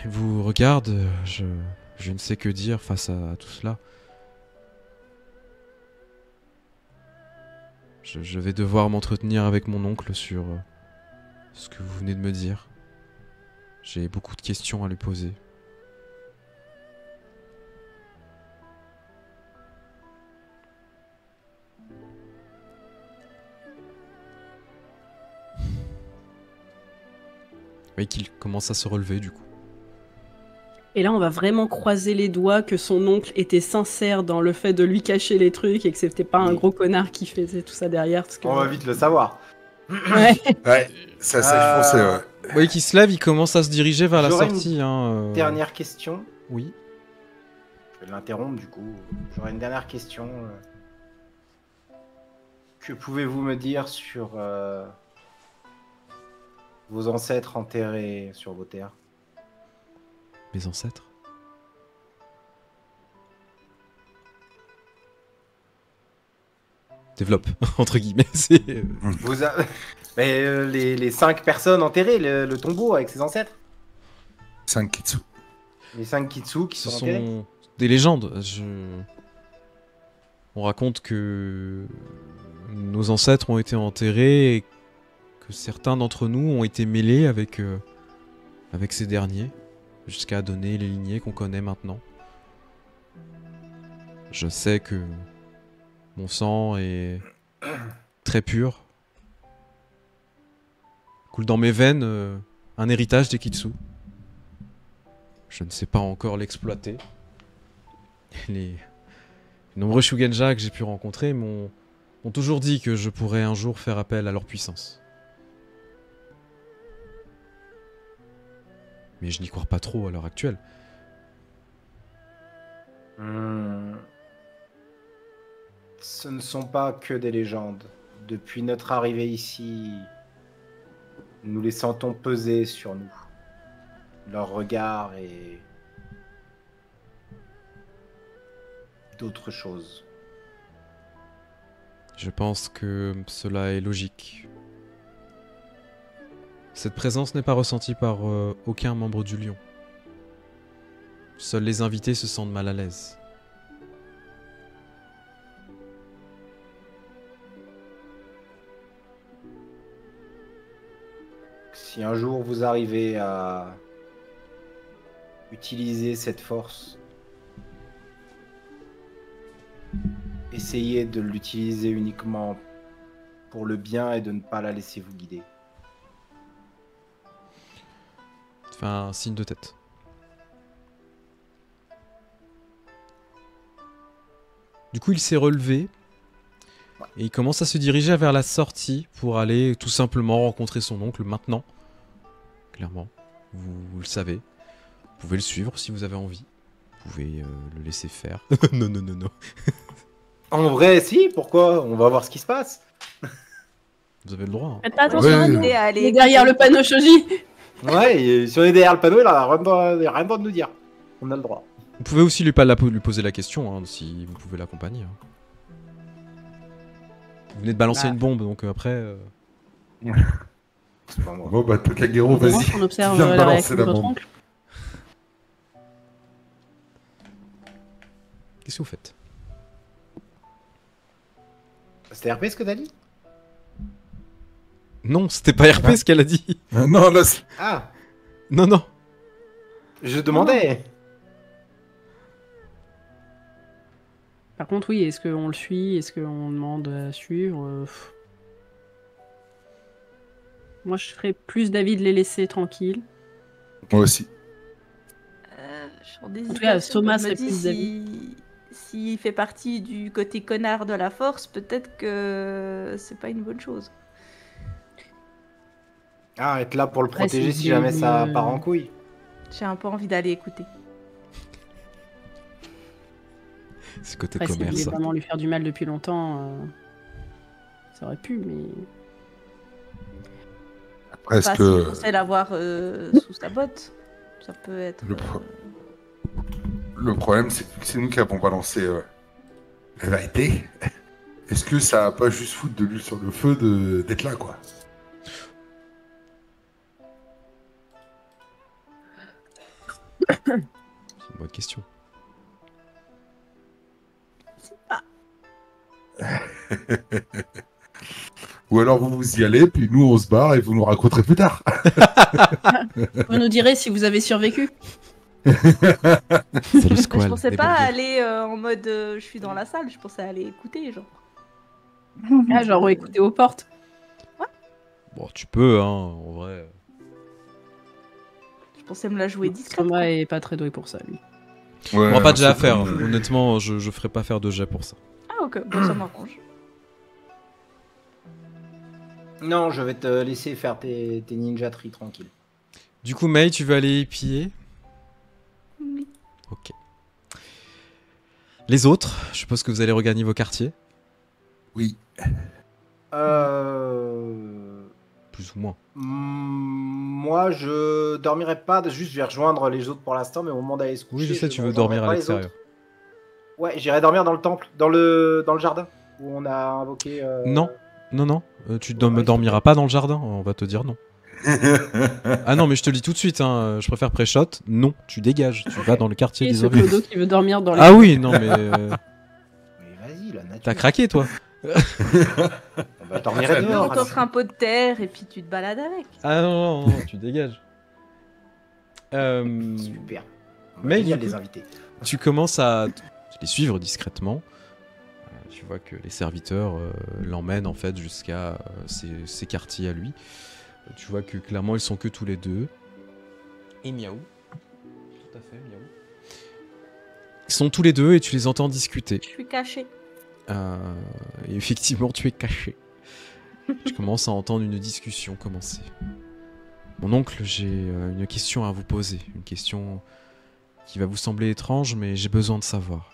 Il vous regarde, je ne sais que dire face à tout cela. Je vais devoir m'entretenir avec mon oncle sur ce que vous venez de me dire. J'ai beaucoup de questions à lui poser. Vous voyez qu'il commence à se relever du coup. Et là, on va vraiment croiser les doigts que son oncle était sincère dans le fait de lui cacher les trucs et que c'était pas un Oui. gros connard qui faisait tout ça derrière. Parce que... On va vite le savoir. Ouais. Ouais, ça je pensais, ouais. Vous voyez qu'il se lève, il commence à se diriger vers la J'aurais sortie. Dernière question. Oui. Je vais l'interrompre du coup. J'aurais une dernière question. Que pouvez-vous me dire sur vos ancêtres enterrés sur vos terres? Mes ancêtres. Développe, entre guillemets. C'est, Vous a- Mais les 5 personnes enterrées, le tombeau avec ses ancêtres? 5 Kitsu. Les 5 Kitsu qui Ce sont enterrés? sont des légendes. On raconte que nos ancêtres ont été enterrés et que certains d'entre nous ont été mêlés avec ces derniers, jusqu'à donner les lignées qu'on connaît maintenant. Je sais que mon sang est très pur. Coule dans mes veines un héritage des Kitsu. Je ne sais pas encore l'exploiter. Les nombreux Shugenja que j'ai pu rencontrer m'ont toujours dit que je pourrais un jour faire appel à leur puissance. Mais je n'y crois pas trop à l'heure actuelle. Ce ne sont pas que des légendes. Depuis notre arrivée ici, nous les sentons peser sur nous. Leur regard et d'autres choses. Je pense que cela est logique. Cette présence n'est pas ressentie par aucun membre du Lion. Seuls les invités se sentent mal à l'aise. Si un jour vous arrivez à utiliser cette force, essayez de l'utiliser uniquement pour le bien et de ne pas la laisser vous guider. Fais un signe de tête. Du coup, il s'est relevé et il commence à se diriger vers la sortie pour aller tout simplement rencontrer son oncle maintenant. Clairement, vous le savez. Vous pouvez le suivre si vous avez envie. Vous pouvez le laisser faire. Non, non, non, non. En vrai, si, pourquoi? On va voir ce qui se passe. Vous avez le droit. Hein. Faites pas attention à nous. Et Il allez, est derrière le panneau Shoji. Ouais, et si on est derrière le panneau, il a rien le droit de nous dire. On a le droit. Vous pouvez aussi lui poser la question, hein, si vous pouvez l'accompagner. Hein. Vous venez de balancer une bombe, donc après... C'est pas moi. Bon, bah, Tokagero, Moi, vas-y. on observe Viens de la balancer réaction de la votre bombe. oncle. Qu'est-ce que vous faites? C'était RP ce que t'as dit? Non, c'était pas RP ce qu'elle a dit. Non, là, c'est... Ah, Non, non. je demandais. Par contre, oui, est-ce qu'on le suit? Est-ce qu'on demande à suivre? Moi, je ferais plus d'avis de les laisser tranquilles. Moi aussi. Je suis en tout cas, hésitation, Thomas je me serait dis plus d'avis. s'il fait partie du côté connard de la force, peut-être que c'est pas une bonne chose. Ah, être là pour le Après, protéger c'est si jamais ça des- part en couille. J'ai un peu envie d'aller écouter. C'est côté Après, s'il commerce. voulait vraiment lui faire du mal depuis longtemps, ça aurait pu, mais... Après, est-ce Pas que... s'il pensait l'avoir sous sa botte. Ça peut être... Le problème, c'est que c'est nous qui avons balancé la vérité. Est-ce que ça va pas juste foutre de l'huile sur le feu d'être là, quoi? C'est une bonne question. Ou alors vous y allez, puis nous on se barre et vous nous raconterez plus tard. Vous nous direz si vous avez survécu. C'est le Je squal. pensais des pas Belgiens. aller en mode je suis dans la salle, je pensais aller écouter, genre. Ah, genre, écoutez aux portes. Bon, tu peux, hein, en vrai. Je pensais me la jouer discrète. Thomas est pas très doué pour ça, lui. Ouais, On aura pas de jet à c'est faire. comme, Honnêtement, je ferai pas faire de jet pour ça. Ah ok, bon ça m'arrange. Non, je vais te laisser faire tes ninjateries tranquille. Du coup, May, tu veux aller épier? Oui. Ok. Les autres, je suppose que vous allez regagner vos quartiers, Oui. plus ou moins. Moi, je dormirai pas. Juste, je vais rejoindre les autres pour l'instant, mais au moment d'aller se coucher. Oui, je sais, tu veux rejoindrai dormir à pas les l'extérieur. autres. Ouais, j'irai dormir dans le temple, dans le jardin où on a invoqué. Non, non, non. Tu Ouais, ne ouais, dormiras pas dans le jardin, on va te dire non. Ah non, mais je te le dis tout de suite, hein, je préfère pré-shot. Non, tu dégages, tu vas dans le quartier Et des ce envies. clodo qui veut dormir dans les... Ah oui, non, mais Mais vas-y, la nature. t'as craqué, toi. On va dormir On dehors. t'offre un pot de terre et puis tu te balades avec. Ah non, non, non, tu dégages. Super. On Mais va génial, du coup- les invités. Tu commences à les suivre discrètement. Tu vois que les serviteurs l'emmènent en fait jusqu'à ses quartiers à lui. Tu vois que clairement ils sont que tous les deux. Et Miaou. Tout à fait, Miaou. Ils sont tous les deux et tu les entends discuter. Je suis cachée. Et effectivement, tu es caché. Je commence à entendre une discussion commencer. Mon oncle, j'ai une question à vous poser. Une question qui va vous sembler étrange, mais j'ai besoin de savoir.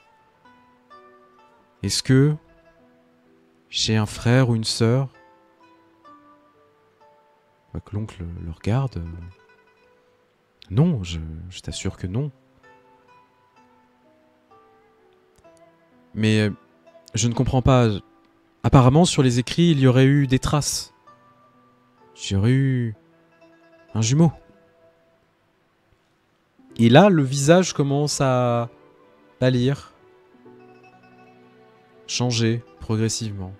Est-ce que j'ai un frère ou une sœur? Que l'oncle le regarde. Non, je t'assure que non. Mais je ne comprends pas. Apparemment, sur les écrits, il y aurait eu des traces. Il y aurait eu un jumeau. Et là, le visage commence à pâlir, changer progressivement.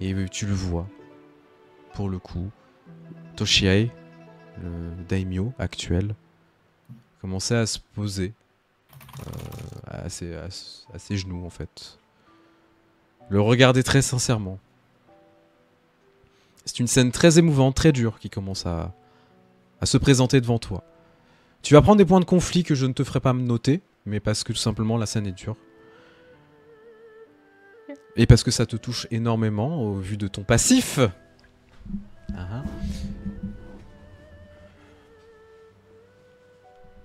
Et tu le vois, pour le coup, Toshiai, le daimyo actuel, commençait à se poser à ses genoux, en fait. Le regarder très sincèrement. C'est une scène très émouvante, très dure, qui commence à se présenter devant toi. Tu vas prendre des points de conflit que je ne te ferai pas noter, mais parce que tout simplement la scène est dure. Et parce que ça te touche énormément au vu de ton passif. Ah.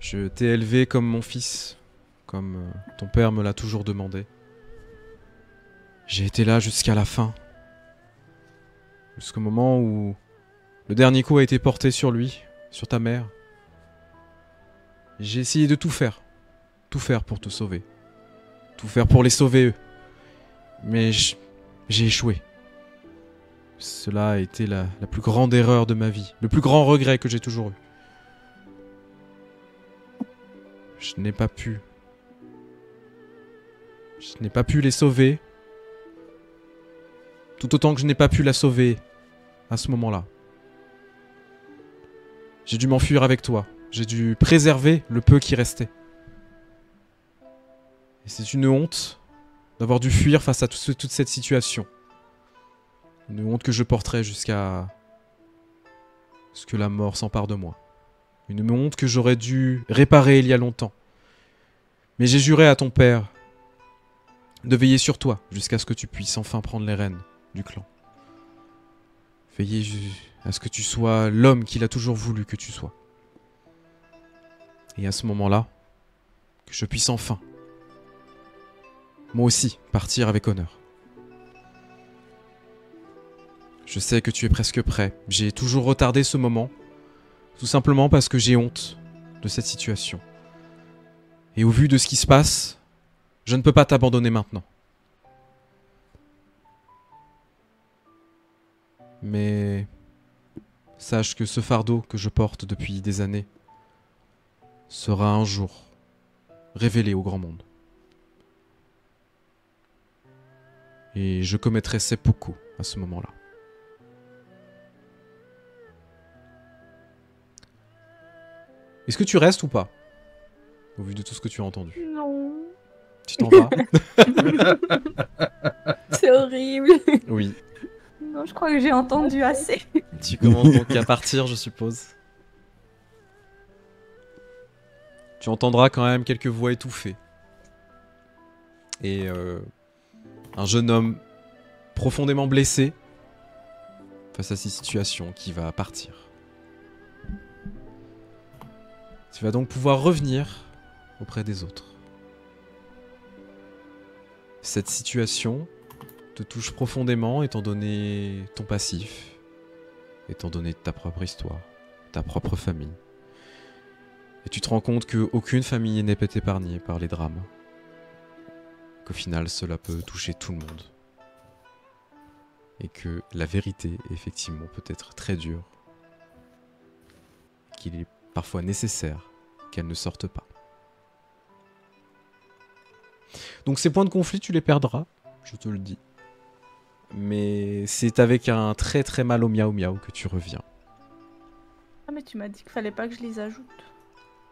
Je t'ai élevé comme mon fils, comme ton père me l'a toujours demandé. J'ai été là jusqu'à la fin. Jusqu'au moment où le dernier coup a été porté sur lui, sur ta mère. J'ai essayé de tout faire pour te sauver. Tout faire pour les sauver eux. Mais j'ai échoué. Cela a été la plus grande erreur de ma vie. Le plus grand regret que j'ai toujours eu. Je n'ai pas pu les sauver. Tout autant que je n'ai pas pu la sauver à ce moment-là. J'ai dû m'enfuir avec toi. J'ai dû préserver le peu qui restait. Et c'est une honte d'avoir dû fuir face à toute cette situation. Une honte que je porterai jusqu'à ce que la mort s'empare de moi. Une honte que j'aurais dû réparer il y a longtemps. Mais j'ai juré à ton père de veiller sur toi jusqu'à ce que tu puisses enfin prendre les rênes du clan. Veiller à ce que tu sois l'homme qu'il a toujours voulu que tu sois. Et à ce moment-là, que je puisse enfin, moi aussi, partir avec honneur. Je sais que tu es presque prêt. J'ai toujours retardé ce moment, tout simplement parce que j'ai honte de cette situation. Et au vu de ce qui se passe, je ne peux pas t'abandonner maintenant. Mais sache que ce fardeau que je porte depuis des années sera un jour révélé au grand monde. Et je commettrai seppuku à ce moment-là. Est-ce que tu restes ou pas? Au vu de tout ce que tu as entendu. Non. Tu t'en vas? C'est horrible. Oui. Non, je crois que j'ai entendu assez. Tu commences donc à partir, je suppose. Tu entendras quand même quelques voix étouffées. Et un jeune homme profondément blessé face à cette situation qui va partir. Tu vas donc pouvoir revenir auprès des autres. Cette situation te touche profondément étant donné ton passif, étant donné ta propre histoire, ta propre famille. Et tu te rends compte qu'aucune famille n'est épargnée par les drames. Qu'au final, cela peut toucher tout le monde. Et que la vérité, effectivement, peut être très dure. Qu'il est parfois nécessaire qu'elle ne sorte pas. Donc ces points de conflit, tu les perdras, je te le dis. Mais c'est avec un très très mal au miaou miaou que tu reviens. Ah mais tu m'as dit qu'il fallait pas que je les ajoute.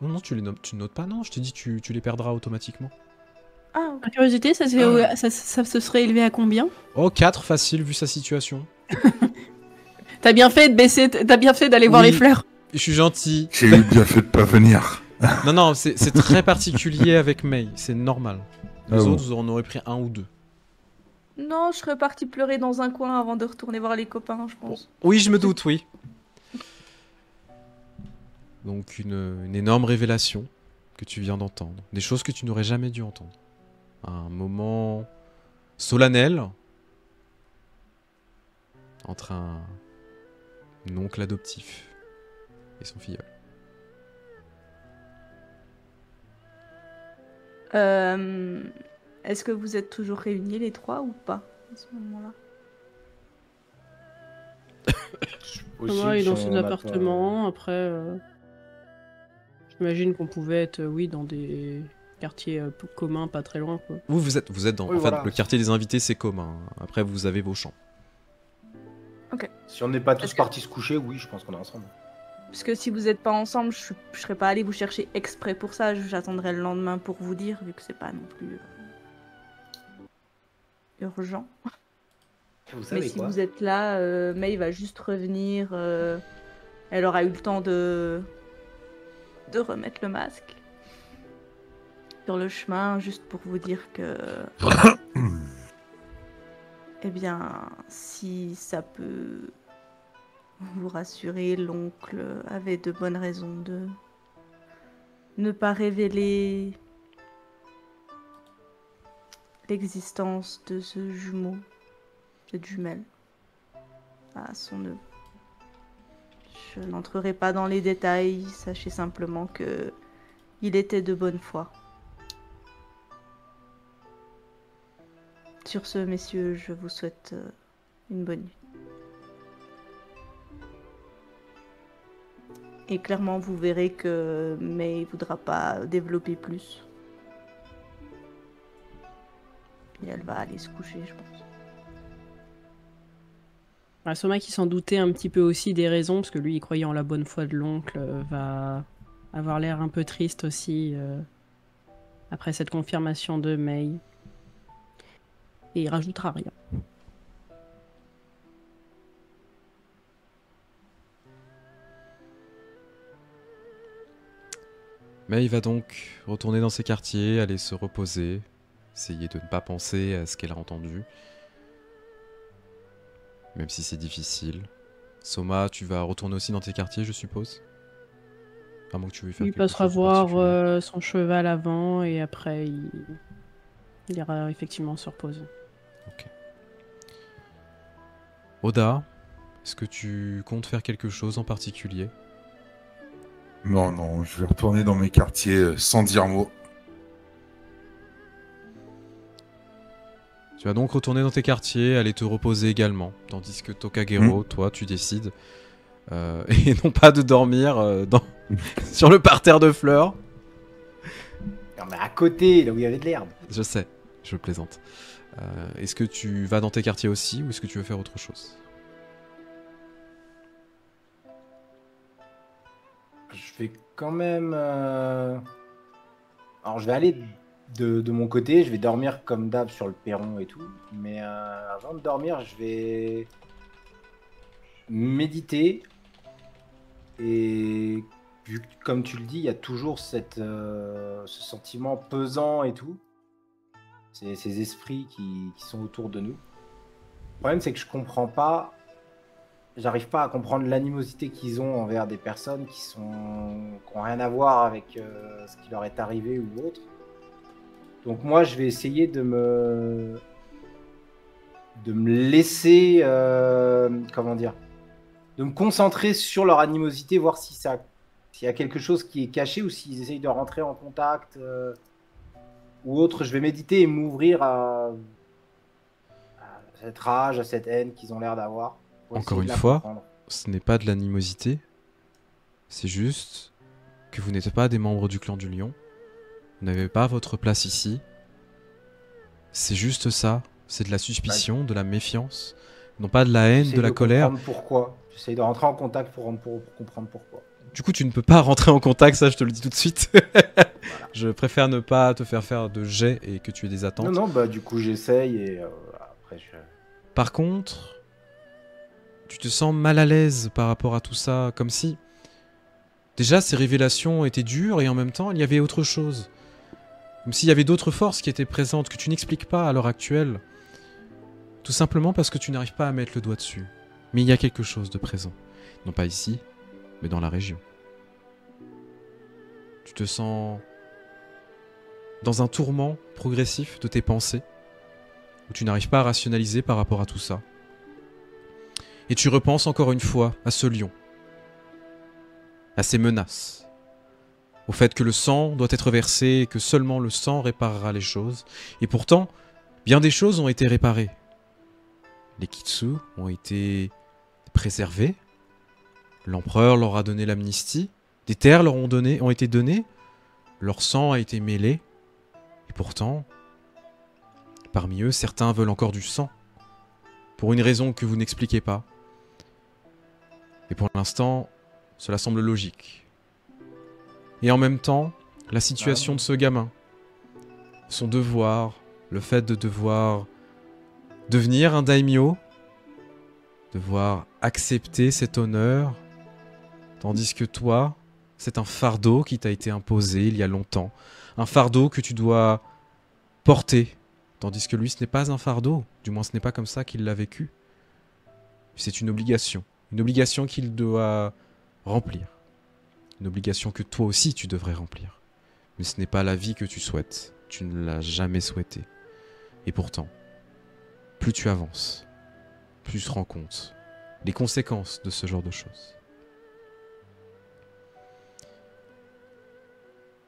Non, tu notes pas, non, je t'ai dit tu les perdras automatiquement. Ah, ok. Par curiosité, ça se serait élevé à combien? Oh, 4 facile vu sa situation. T'as bien fait de baisser, t'as bien fait d'aller voir Oui. les fleurs. Je suis gentil. J'ai eu bien fait de pas venir. Non, c'est très particulier avec Mei, c'est normal. Les Ah bon. autres, vous en aurez pris un ou deux. Non, je serais partie pleurer dans un coin avant de retourner voir les copains, je pense. Oui, je me doute, oui. Donc une énorme révélation que tu viens d'entendre. Des choses que tu n'aurais jamais dû entendre. Un moment solennel entre un oncle adoptif et son filleul. Est-ce que vous êtes toujours réunis les trois ou pas à ce moment-là? Moi, il est dans son appartement. Après, j'imagine qu'on pouvait être, oui, dans des quartiers communs, pas très loin, quoi. Vous êtes dans... Oui, en fait, voilà. le quartier des invités, c'est commun. Après, vous avez vos champs. Si on n'est pas tous Est-ce que- partis se coucher, oui, je pense qu'on est ensemble. Parce que si vous êtes pas ensemble, je serais pas allée vous chercher exprès pour ça. J'attendrai le lendemain pour vous dire, vu que c'est pas non plus urgent. Vous Mais savez si quoi vous êtes là, May va juste revenir. Elle aura eu le temps de remettre le masque sur le chemin, juste pour vous dire que Eh bien, si ça peut vous rassurer, l'oncle avait de bonnes raisons de ne pas révéler l'existence de ce jumeau, cette jumelle, à son neveu. Je n'entrerai pas dans les détails, sachez simplement que il était de bonne foi. Sur ce, messieurs, je vous souhaite une bonne nuit. Et clairement, vous verrez que May ne voudra pas développer plus. Et elle va aller se coucher, je pense. Soma, qui s'en doutait un petit peu aussi des raisons, parce que lui, il croyait en la bonne foi de l'oncle, va avoir l'air un peu triste aussi après cette confirmation de May. Et il rajoutera rien. Mais il va donc retourner dans ses quartiers, aller se reposer, essayer de ne pas penser à ce qu'elle a entendu. Même si c'est difficile. Soma, tu vas retourner aussi dans tes quartiers, je suppose? À moins que tu veuilles faire Il quelque passera chose de voir particulier. son cheval avant et après il ira effectivement se reposer. Ok. Oda, est-ce que tu comptes faire quelque chose en particulier? Non, non, je vais retourner dans mes quartiers sans dire mot. Tu vas donc retourner dans tes quartiers, aller te reposer également, tandis que Tokagero, toi, tu décides, et non pas de dormir sur le parterre de fleurs. Non, mais à côté, là où il y avait de l'herbe. Je sais, je plaisante. Est-ce que tu vas dans tes quartiers aussi, ou est-ce que tu veux faire autre chose? Je vais quand même... Alors, je vais aller de mon côté, je vais dormir comme d'hab sur le perron et tout. Mais avant de dormir, je vais méditer. Et vu que, comme tu le dis, il y a toujours ce sentiment pesant et tout. Ces esprits qui sont autour de nous. Le problème, c'est que je comprends pas... J'arrive pas à comprendre l'animosité qu'ils ont envers des personnes qui ont rien à voir avec ce qui leur est arrivé ou autre. Donc moi, je vais essayer de me laisser, comment dire, de me concentrer sur leur animosité, voir s'il y a quelque chose qui est caché ou s'ils essayent de rentrer en contact ou autre. Je vais méditer et m'ouvrir à cette rage, à cette haine qu'ils ont l'air d'avoir. Encore une fois, ce n'est pas de l'animosité, c'est juste que vous n'êtes pas des membres du clan du lion, vous n'avez pas votre place ici, c'est juste ça, c'est de la suspicion, de la méfiance, non pas de la haine, de la colère. Pourquoi. J'essaie de rentrer en contact pour comprendre pourquoi. Du coup, tu ne peux pas rentrer en contact, ça je te le dis tout de suite. Voilà. Je préfère ne pas te faire de jets et que tu aies des attentes. Non, bah du coup j'essaye et après je... Par contre... Tu te sens mal à l'aise par rapport à tout ça, comme si... Déjà, ces révélations étaient dures et en même temps, il y avait autre chose. Comme s'il y avait d'autres forces qui étaient présentes, que tu n'expliques pas à l'heure actuelle. Tout simplement parce que tu n'arrives pas à mettre le doigt dessus. Mais il y a quelque chose de présent. Non pas ici, mais dans la région. Tu te sens dans un tourment progressif de tes pensées, où tu n'arrives pas à rationaliser par rapport à tout ça. Et tu repenses encore une fois à ce lion, à ces menaces, au fait que le sang doit être versé et que seulement le sang réparera les choses. Et pourtant, bien des choses ont été réparées. Les Kitsu ont été préservés, l'empereur leur a donné l'amnistie, des terres leur ont été données, leur sang a été mêlé, et pourtant, parmi eux, certains veulent encore du sang, pour une raison que vous n'expliquez pas. Et pour l'instant, cela semble logique. Et en même temps, la situation de ce gamin, son devoir, le fait de devoir devenir un daimyo, devoir accepter cet honneur, tandis que toi, c'est un fardeau qui t'a été imposé il y a longtemps, un fardeau que tu dois porter Tandis que lui, ce n'est pas un fardeau, du moins ce n'est pas comme ça qu'il l'a vécu. C'est une obligation qu'il doit remplir. Une obligation que toi aussi tu devrais remplir. Mais ce n'est pas la vie que tu souhaites, tu ne l'as jamais souhaité. Et pourtant, plus tu avances, plus tu te rends compte des conséquences de ce genre de choses.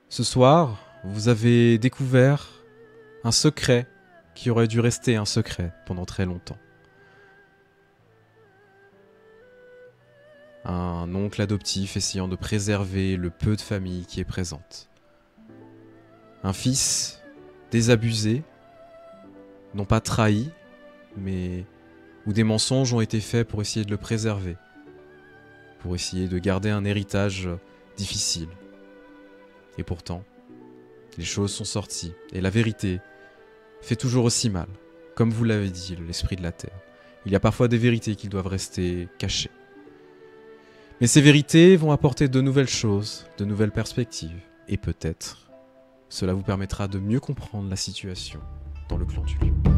Ce soir, vous avez découvert un secret qui aurait dû rester un secret pendant très longtemps. Un oncle adoptif essayant de préserver le peu de famille qui est présente. Un fils désabusé, non pas trahi, mais où des mensonges ont été faits pour essayer de le préserver, pour essayer de garder un héritage difficile. Et pourtant, les choses sont sorties, et la vérité fait toujours aussi mal. Comme vous l'avez dit, l'esprit de la Terre. Il y a parfois des vérités qui doivent rester cachées. Mais ces vérités vont apporter de nouvelles choses, de nouvelles perspectives, et peut-être, cela vous permettra de mieux comprendre la situation dans le clan du Lion.